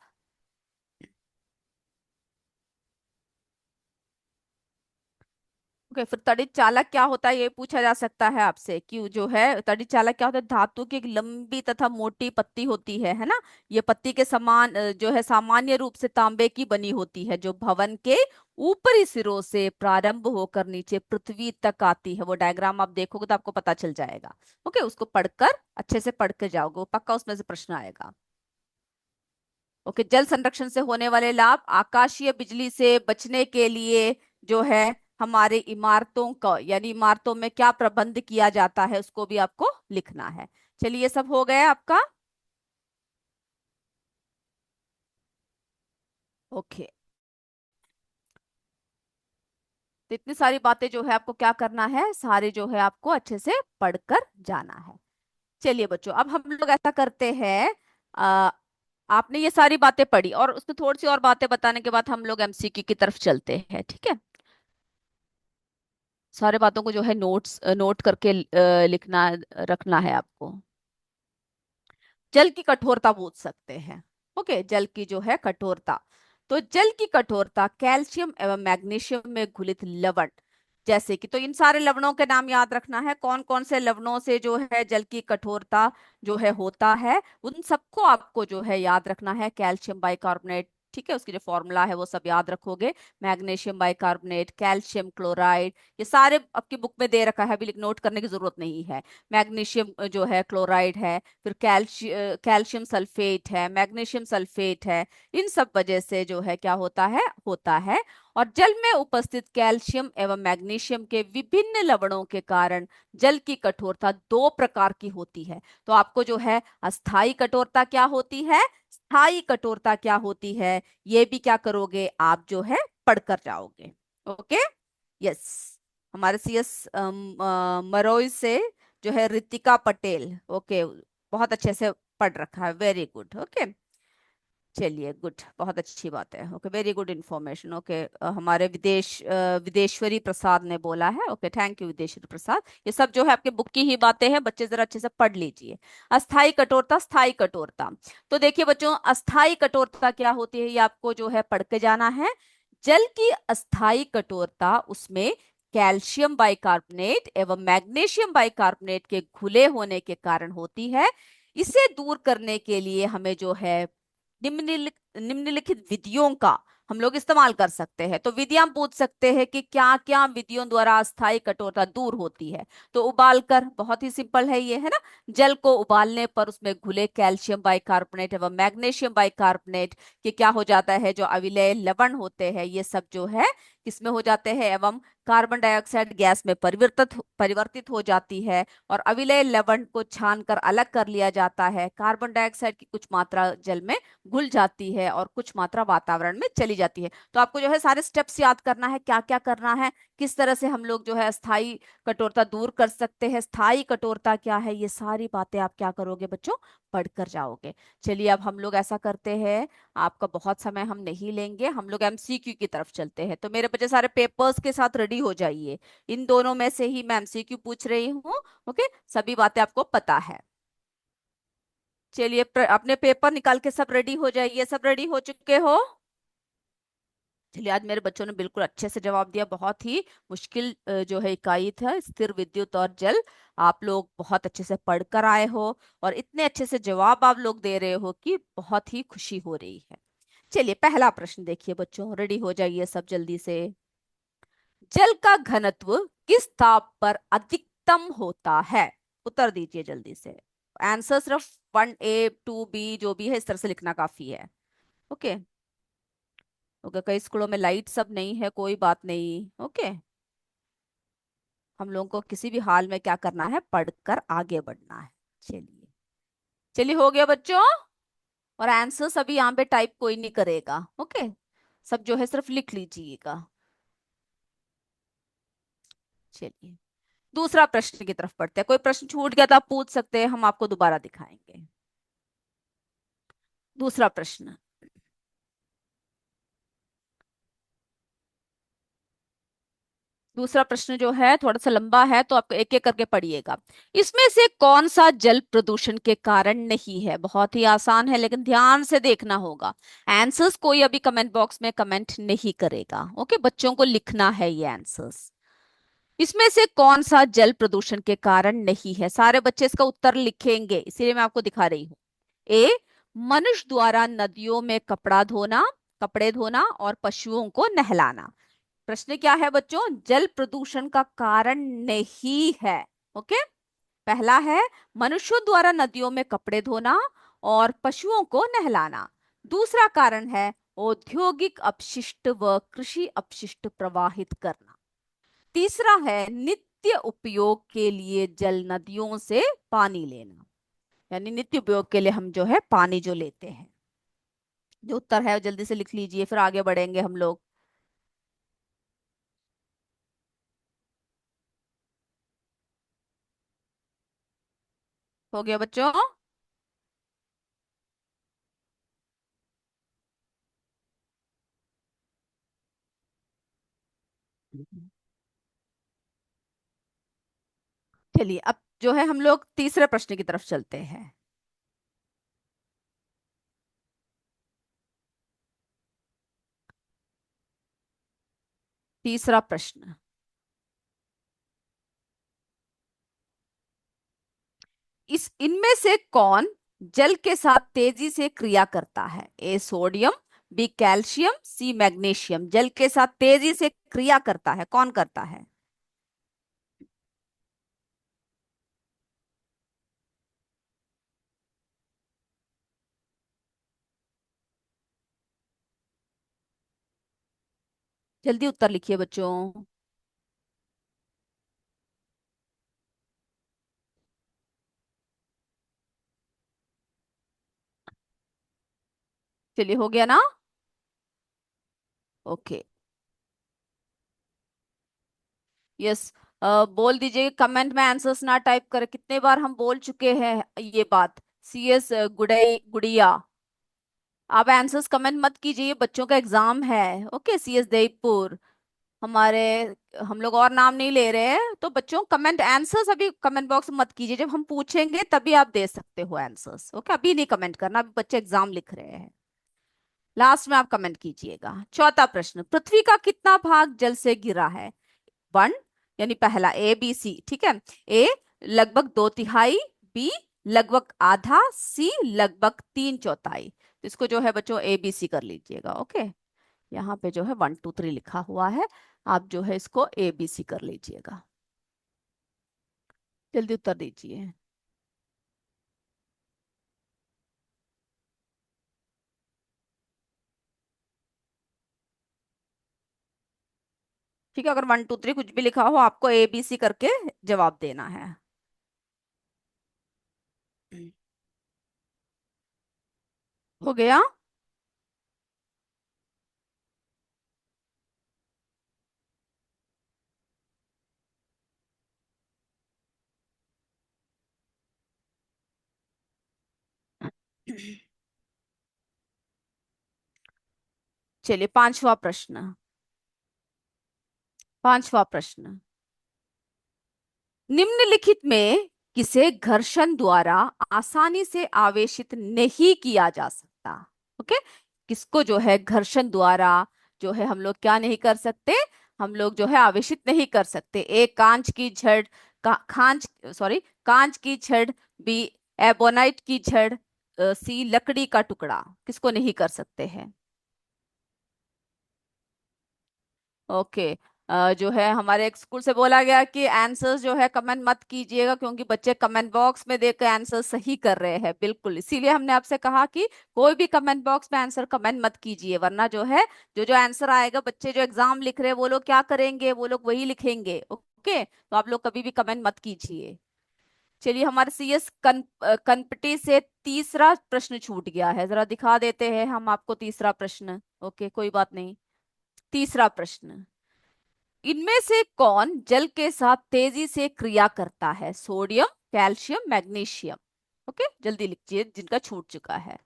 A: ओके। फिर तड़ित चालक क्या होता है ये पूछा जा सकता है आपसे, कि जो है तड़ित चालक क्या होता है, धातु की एक लंबी तथा मोटी पत्ती होती है ना। ये पत्ती के समान जो है सामान्य रूप से तांबे की बनी होती है, जो भवन के ऊपरी सिरों से प्रारंभ होकर नीचे पृथ्वी तक आती है। वो डायग्राम आप देखोगे तो आपको पता चल जाएगा। ओके, उसको पढ़कर अच्छे से पढ़ के जाओगे, वो पक्का उसमें से प्रश्न आएगा। ओके, जल संरक्षण से होने वाले लाभ, आकाशीय बिजली से बचने के लिए जो है हमारे इमारतों का, यानी इमारतों में क्या प्रबंध किया जाता है उसको भी आपको लिखना है। चलिए, ये सब हो गया आपका। ओके, तो इतनी सारी बातें जो है आपको क्या करना है, सारी जो है आपको अच्छे से पढ़कर जाना है। चलिए बच्चों, अब हम लोग ऐसा करते हैं, आ, आपने ये सारी बातें पढ़ी और उसमें थोड़ी सी और बातें बताने के बाद हम लोग एमसीक्यू की तरफ चलते हैं, ठीक है। सारे बातों को जो है नोट करके लिखना रखना है आपको। जल की कठोरता पूछ सकते हैं। ओके, जल की जो है कठोरता, तो जल की कठोरता कैल्शियम एवं मैग्नीशियम में घुलित लवण, जैसे कि, तो इन सारे लवणों के नाम याद रखना है, कौन कौन से लवणों से जो है जल की कठोरता जो है होता है, उन सबको आपको जो है याद रखना है। कैल्शियम बाइकार्बोनेट, ठीक है, उसकी जो फॉर्मूला है वो सब याद रखोगे। मैग्नीशियम बाइकार्बोनेट, कैल्शियम क्लोराइड, ये सारे आपकी बुक में दे रखा है, अभी नोट करने की जरूरत नहीं है। मैग्नीशियम जो है क्लोराइड है, फिर कैल्शियम सल्फेट है, मैग्नीशियम सल्फेट है। इन सब वजह से जो है क्या होता है। और जल में उपस्थित कैल्शियम एवं मैग्नीशियम के विभिन्न लवणों के कारण जल की कठोरता दो प्रकार की होती है। तो आपको जो है अस्थाई कठोरता क्या होती है, स्थाई कठोरता क्या होती है, ये भी क्या करोगे आप जो है पढ़कर जाओगे। Okay, yes. हमारे सीएस मरोई से जो है रितिका पटेल, ओके, बहुत अच्छे से पढ़ रखा है, वेरी गुड। ओके, चलिए गुड, बहुत अच्छी बात है। Okay, very good information. Okay, हमारे विदेश्वरी प्रसाद ने बोला है। ओके, थैंक यू विदेश्वरी प्रसाद। ये सब जो है आपके बुक की ही बातें हैं, बच्चे जरा अच्छे से पढ़ लीजिए। अस्थाई कठोरता, स्थाई कठोरता, तो देखिए बच्चों, अस्थाई कठोरता क्या होती है ये आपको जो है पढ़ के जाना है। जल की अस्थाई कठोरता उसमें कैल्शियम बाइकार्बोनेट एवं मैग्नीशियम बाइकार्बोनेट के घुले होने के कारण होती है। इसे दूर करने के लिए हमें जो है निम्नलिखित विधियों का हम लोग इस्तेमाल कर सकते हैं। तो विधियां पूछ सकते हैं कि क्या क्या विधियों द्वारा अस्थायी कठोरता दूर होती है। तो उबाल कर, बहुत ही सिंपल है ये, है ना। जल को उबालने पर उसमें घुले कैल्शियम बाइकार्बोनेट एवं मैग्नीशियम बाइकार्बोनेट के क्या हो जाता है, जो अविलेय लवण होते हैं ये सब जो है किसमें हो जाते हैं, एवं कार्बन डाइऑक्साइड गैस में परिवर्तित हो जाती है। और अविलेय लवण को छानकर अलग कर लिया जाता है। कार्बन डाइऑक्साइड की कुछ मात्रा जल में घुल जाती है और कुछ मात्रा वातावरण में चली जाती है। तो आपको जो है सारे स्टेप्स याद करना है, क्या क्या करना है, किस तरह से हम लोग जो है अस्थाई कठोरता दूर कर सकते हैं, स्थायी कठोरता क्या है, ये सारी बातें आप क्या करोगे बच्चों, पढ़कर जाओगे। चलिए अब हम लोग ऐसा करते हैं, आपका बहुत समय हम नहीं लेंगे, हम लोग एमसीक्यू की तरफ चलते हैं। तो मेरे बच्चे सारे पेपर्स के साथ रेडी हो जाइए, इन दोनों में से ही मैं एमसीक्यू पूछ रही हूँ। ओके, सभी बातें आपको पता है। चलिए अपने पेपर निकाल के सब रेडी हो जाइए, सब रेडी हो चुके हो। चलिए, आज मेरे बच्चों ने बिल्कुल अच्छे से जवाब दिया। बहुत ही मुश्किल जो है इकाई था स्थिर विद्युत और जल, आप लोग बहुत अच्छे से पढ़ कर आए हो और इतने अच्छे से जवाब आप लोग दे रहे हो कि बहुत ही खुशी हो रही है। चलिए पहला प्रश्न देखिए बच्चों, रेडी हो जाइए सब जल्दी से। जल का घनत्व किस ताप पर अधिकतम होता है, उत्तर दीजिए जल्दी से। आंसर सिर्फ 1A 2B जो भी है इस तरह से लिखना काफी है। ओके, ओके, कई स्कूलों में लाइट सब नहीं है, कोई बात नहीं। ओके, हम लोगों को किसी भी हाल में क्या करना है, पढ़कर आगे बढ़ना है। चलिए, चलिए हो गया बच्चों। और आंसर सभी यहाँ पे टाइप कोई नहीं करेगा। ओके, सब जो है सिर्फ लिख लीजिएगा। चलिए दूसरा प्रश्न की तरफ पढ़ते हैं। कोई प्रश्न छूट गया तो आप पूछ सकते हैं, हम आपको दोबारा दिखाएंगे। दूसरा प्रश्न, दूसरा प्रश्न जो है थोड़ा सा लंबा है, तो आपको एक एक करके पढ़िएगा। इसमें से कौन सा जल प्रदूषण के कारण नहीं है, बहुत ही आसान है लेकिन ध्यान से देखना होगा। आंसर्स कोई अभी कमेंट बॉक्स में कमेंट नहीं करेगा। ओके, बच्चों को लिखना है ये आंसर्स। इसमें से कौन सा जल प्रदूषण के कारण नहीं है, सारे बच्चे इसका उत्तर लिखेंगे, इसीलिए मैं आपको दिखा रही हूँ। ए, मनुष्य द्वारा नदियों में कपड़े धोना और पशुओं को नहलाना। प्रश्न क्या है बच्चों, जल प्रदूषण का कारण नहीं है। ओके, पहला है मनुष्यों द्वारा नदियों में कपड़े धोना और पशुओं को नहलाना। दूसरा कारण है औद्योगिक अपशिष्ट व कृषि अपशिष्ट प्रवाहित करना। तीसरा है नित्य उपयोग के लिए जल नदियों से पानी लेना, यानी नित्य उपयोग के लिए हम जो है पानी जो लेते हैं। जो उत्तर है वो जल्दी से लिख लीजिए, फिर आगे बढ़ेंगे हम लोग। हो गया बच्चों? चलिए अब जो है हम लोग तीसरे प्रश्न की तरफ चलते हैं। तीसरा प्रश्न। इस इनमें से कौन जल के साथ तेजी से क्रिया करता है? A sodium, B calcium, C magnesium. जल के साथ तेजी से क्रिया करता है, कौन करता है? जल्दी उत्तर लिखिए बच्चों। चलिए, हो गया ना? ओके। यस। बोल दीजिए कमेंट में, आंसर्स ना टाइप करें। कितने बार हम बोल चुके हैं ये बात? सी एस गुड़िया, आप आंसर्स कमेंट मत कीजिए, बच्चों का एग्जाम है। ओके, सी एस देवपुर हमारे, हम लोग और नाम नहीं ले रहे हैं, तो बच्चों कमेंट आंसर्स अभी कमेंट बॉक्स में मत कीजिए, जब हम पूछेंगे तभी आप दे सकते हो आंसर्स। ओके, अभी नहीं कमेंट करना, अभी बच्चे एग्जाम लिख रहे हैं। लास्ट में आप कमेंट कीजिएगा। चौथा प्रश्न, पृथ्वी का कितना भाग जल से घिरा है? वन, यानी पहला, ए बी सी, ठीक है। ए लगभग दो तिहाई, बी लगभग आधा, सी लगभग तीन चौथाई। तो इसको जो है बच्चों ए बी सी कर लीजिएगा। ओके, यहाँ पे जो है वन टू थ्री लिखा हुआ है, आप जो है इसको ए बी सी कर लीजिएगा। जल्दी उत्तर दीजिए। ठीक है, अगर वन टू थ्री कुछ भी लिखा हो, आपको ए बी सी करके जवाब देना है। हो गया? चलिए, पांचवा प्रश्न। पांचवा प्रश्न, निम्नलिखित में किसे घर्षण द्वारा आसानी से आवेशित नहीं किया जा सकता? ओके, किसको जो है घर्षण द्वारा जो है हम लोग क्या नहीं कर सकते, हम लोग जो है आवेशित नहीं कर सकते? ए कांच की छड़, खांच सॉरी कांच की छड़, बी एबोनाइट की छड़, सी लकड़ी का टुकड़ा। किसको नहीं कर सकते हैं? ओके। जो है हमारे एक स्कूल से बोला गया कि आंसर्स जो है कमेंट मत कीजिएगा, क्योंकि बच्चे कमेंट बॉक्स में देख के आंसर सही कर रहे हैं। बिल्कुल, इसीलिए हमने आपसे कहा कि कोई भी कमेंट बॉक्स में आंसर कमेंट मत कीजिए, वरना जो है जो जो आंसर आएगा, बच्चे जो एग्जाम लिख रहे हैं वो लोग क्या करेंगे, वो लोग वही लिखेंगे। ओके, तो आप लोग कभी भी कमेंट मत कीजिए। चलिए, हमारे सीएस कनपटी से तीसरा प्रश्न छूट गया है, जरा दिखा देते हैं हम आपको तीसरा प्रश्न। ओके, कोई बात नहीं। तीसरा प्रश्न, इनमें से कौन जल के साथ तेजी से क्रिया करता है? Sodium, calcium, magnesium. ओके, जल्दी लिखिए जिनका छूट चुका है।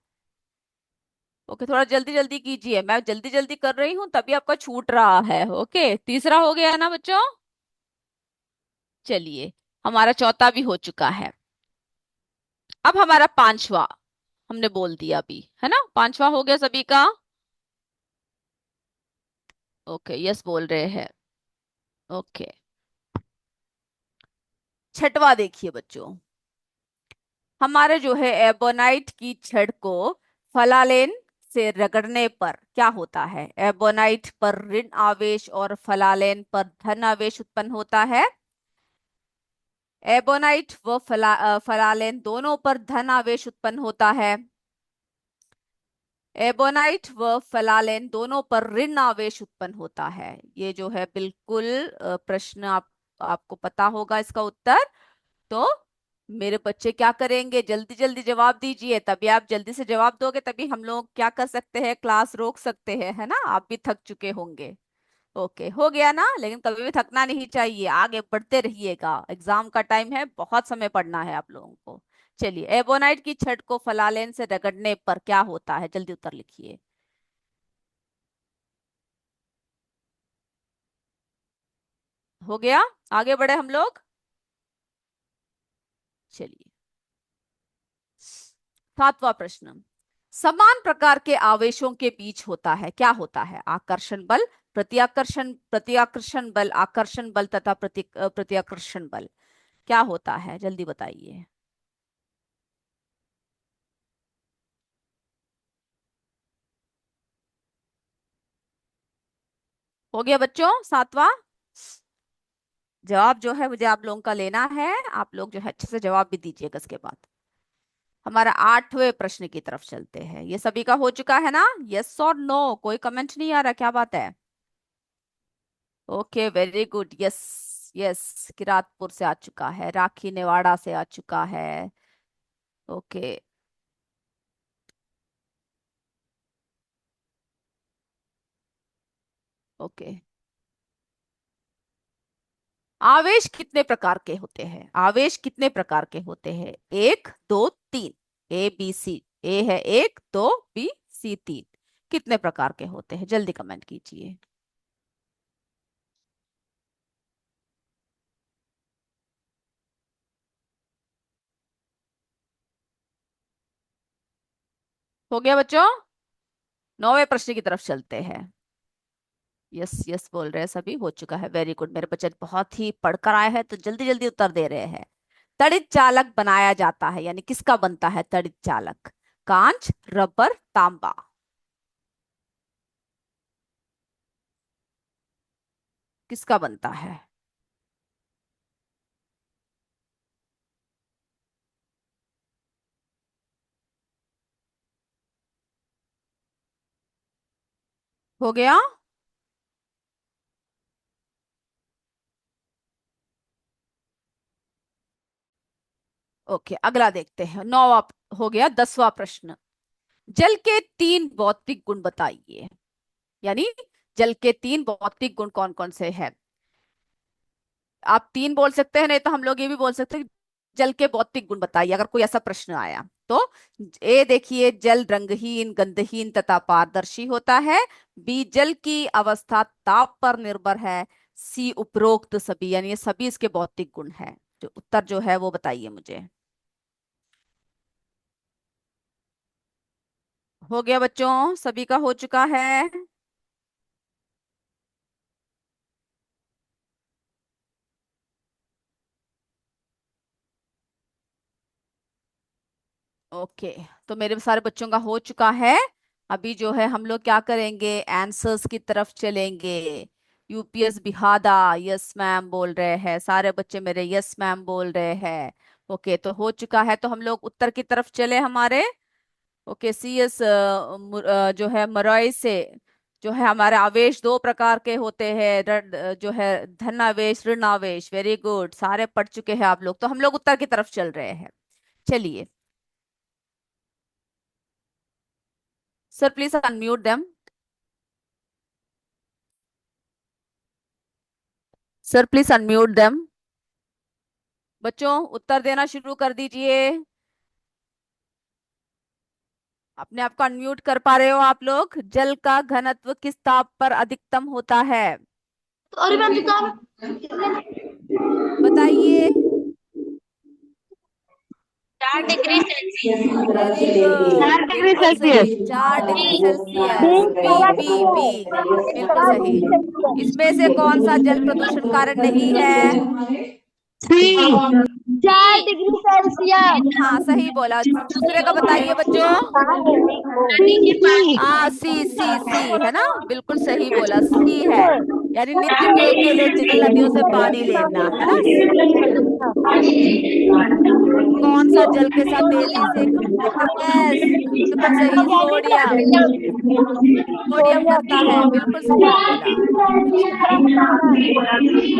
A: ओके, थोड़ा जल्दी जल्दी कीजिए, मैं जल्दी जल्दी कर रही हूँ तभी आपका छूट रहा है। ओके, तीसरा हो गया ना बच्चों? चलिए, हमारा चौथा भी हो चुका है। अब हमारा पांचवा, हमने बोल दिया अभी, है ना? पांचवा हो गया सभी का? ओके, यस बोल रहे हैं। ओके, छठवा देखिए बच्चों, हमारे जो है एबोनाइट की छड़ को फलालेन से रगड़ने पर क्या होता है? एबोनाइट पर ऋण आवेश और फलालेन पर धन आवेश उत्पन्न होता है। एबोनाइट व फलालेन दोनों पर धन आवेश उत्पन्न होता है। एबोनाइट व फलालेन दोनों पर ऋण आवेश उत्पन्न होता है। ये जो है बिल्कुल प्रश्न आपको पता होगा इसका उत्तर। तो मेरे बच्चे क्या करेंगे, जल्दी जल्दी जवाब दीजिए, तभी आप जल्दी से जवाब दोगे तभी हम लोग क्या कर सकते हैं, क्लास रोक सकते हैं, है ना। आप भी थक चुके होंगे। ओके, हो गया ना, लेकिन कभी भी थकना नहीं चाहिए, आगे बढ़ते रहिएगा, एग्जाम का टाइम है, बहुत समय पढ़ना है आप लोगों को। चलिए, एबोनाइट की छड़ को फलालेन से रगड़ने पर क्या होता है, जल्दी उत्तर लिखिए। हो गया, आगे बढ़े हम लोग। चलिए, सातवां प्रश्न। समान प्रकार के आवेशों के बीच होता है, क्या होता है, आकर्षण बल, प्रतिआकर्षण बल, आकर्षण बल तथा प्रतिआकर्षण बल, क्या होता है, जल्दी बताइए। हो गया बच्चों, सातवां। जवाब जो है मुझे आप लोगों का लेना है, आप लोग जो है अच्छे से जवाब भी दीजिएगा इसके बाद। हमारा आठवें प्रश्न की तरफ चलते हैं, ये सभी का हो चुका है ना, यस और नो, कोई कमेंट नहीं आ रहा, क्या बात है। Okay, very good, yes. Yes, Kiratpur से आ चुका है, राखी नेवाड़ा से आ चुका है। ओके। ओके, आवेश कितने प्रकार के होते हैं, आवेश कितने प्रकार के होते हैं, एक, दो, तीन, ए बी सी। ए है एक, दो, बी, सी तीन, कितने प्रकार के होते हैं, जल्दी कमेंट कीजिए। हो गया बच्चों, नौवे प्रश्न की तरफ चलते हैं। यस यस बोल रहे हैं सभी, हो चुका है, वेरी गुड, मेरे बच्चे बहुत ही पढ़कर आए हैं तो जल्दी जल्दी उत्तर दे रहे हैं। तड़ित चालक बनाया जाता है, यानी किसका बनता है तड़ित चालक, कांच, रबर, तांबा, किसका बनता है। हो गया। ओके, अगला देखते हैं, नौवा हो गया, 10वां प्रश्न। जल के तीन भौतिक गुण बताइए, यानी जल के तीन भौतिक गुण कौन कौन से हैं। आप तीन बोल सकते हैं, नहीं तो हम लोग ये भी बोल सकते हैं कि जल के भौतिक गुण बताइए, अगर कोई ऐसा प्रश्न आया तो। ए देखिए, जल रंगहीन, गंधहीन तथा पारदर्शी होता है। बी, जल की अवस्था ताप पर निर्भर है। सी, उपरोक्त सभी, यानी ये सभी इसके भौतिक गुण है। जो उत्तर जो है वो बताइए मुझे। हो गया बच्चों, सभी का हो चुका है। ओके, तो मेरे सारे बच्चों का हो चुका है। अभी जो है हम लोग क्या करेंगे, आंसर्स की तरफ चलेंगे। यूपीएस बिहादा, यस मैम बोल रहे हैं सारे बच्चे मेरे, यस मैम बोल रहे हैं। ओके, तो हो चुका है, तो हम लोग उत्तर की तरफ चले हमारे। ओके, सी एस जो है मरई से, जो है हमारे आवेश दो प्रकार के होते हैं, जो है धन आवेश, ऋण आवेश, वेरी गुड, सारे पढ़ चुके हैं आप लोग, तो हम लोग उत्तर की तरफ चल रहे हैं। चलिए, sir please unmute them. Sir please unmute them. बच्चों, उत्तर देना शुरू कर दीजिए। अपने आप को अनम्यूट कर पा रहे हो आप लोग। जल का घनत्व किस ताप पर अधिकतम होता है,
B: अरे मैम दुकान
A: बताइए।
B: 4 degree Celsius.
A: Very good,
B: 4 degree
A: बिल्कुल
B: सेल्सियस।
A: सही, 4 degree Celsius, B B B, बिल्कुल सही। इसमें से कौन सा जल प्रदूषण कारण नहीं है।
B: सी। चार
A: सी।
B: डिग्री सेल्सियस
A: हाँ, सही बोला, दूसरे का बताइए बच्चों। सी सी सी है ना, बिल्कुल सही बोला, सी है, यानी नित्य उपयोग के लिए जल नदियों से पानी लेना, है ना। कौन सा जल के साथ तेजी से घटता है गैस, बिल्कुल सही, सोडियम। सोडियम करता है, बिल्कुल सही बोला। पूछिए,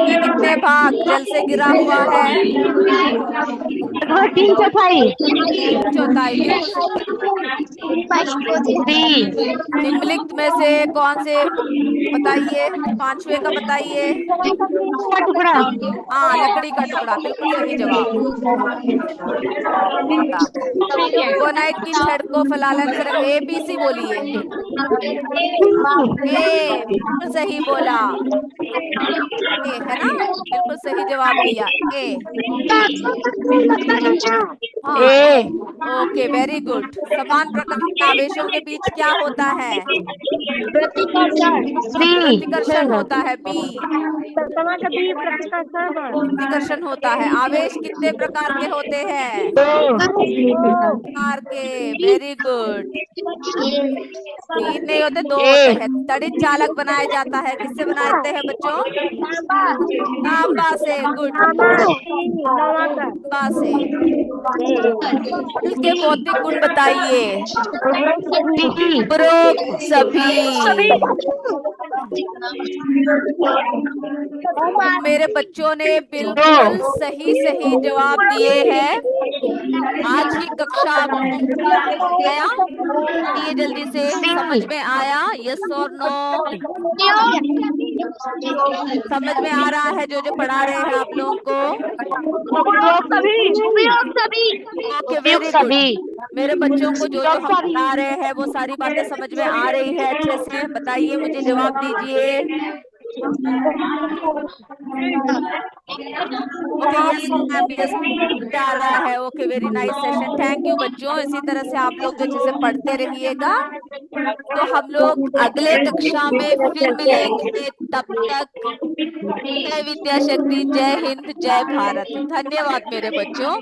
A: ये कितने भाग जल से गिरा हुआ है।
C: लगभग 3/4।
A: तीन चौथाई, बिल्कुल सही।
C: सी।
A: निम्नलिखित में से कौन से, बताइए, पांचवे का बताइए।
C: का टुकड़ा।
A: हाँ, लकड़ी का टुकड़ा, बिल्कुल सही जवाब। बोनाइट की छड़ को फैलाने से ABC बोलिए। ए, बिल्कुल सही बोला। ए है ना, बिल्कुल सही जवाब दिया, ए। हाँ,
C: A.
A: A. Okay, very good. समान प्रकार के आवेशों के बीच क्या होता है?
C: सी।
A: प्रतिकर्षण होता है, बी।
C: प्रतिकर्षण।
A: प्रतिकर्षण होता है। आवेश कितने प्रकार के होते हैं?
C: दो।
A: प्रकार के, वेरी गुड। तीन नहीं होते, दो होते
C: ए।
A: हैं। तड़ित चालक बनाया जाता है, किससे बनाते हैं बच्चों? तांबा से, गुड। तांबा से। जल के भौतिक गुण बताइए। उपरोक्त सभी। मेरे बच्चों ने
C: दो।
A: बिल्कुल सही सही जवाब दिए हैं। आज की कक्षा आपको आया? ये जल्दी से समझ
C: सी।
A: में आया, यस और नो? समझ में आ रहा है जो जो पढ़ा रहे हैं आप लोगों को? ओके,
C: उपयुक्त
A: वेरी गुड।
C: सभी।
A: मेरे बच्चों को जो जो
C: उपयुक्त
A: हम
C: सभी।
A: पढ़ा रहे हैं वो सारी बातें समझ में आ रही है अच्छे से? बताइए, मुझे जवाब दीजिए। ओके, यस मैम, यस आ रहा है। Okay, very nice session, thank you बच्चों। इसी तरह से आप लोग जो अच्छे से पढ़ते रहिएगा। तो हम लोग अगले कक्षा में फिर मिलेंगे, तब तक जय विद्या शक्ति, जय हिंद, जय भारत, धन्यवाद मेरे बच्चों।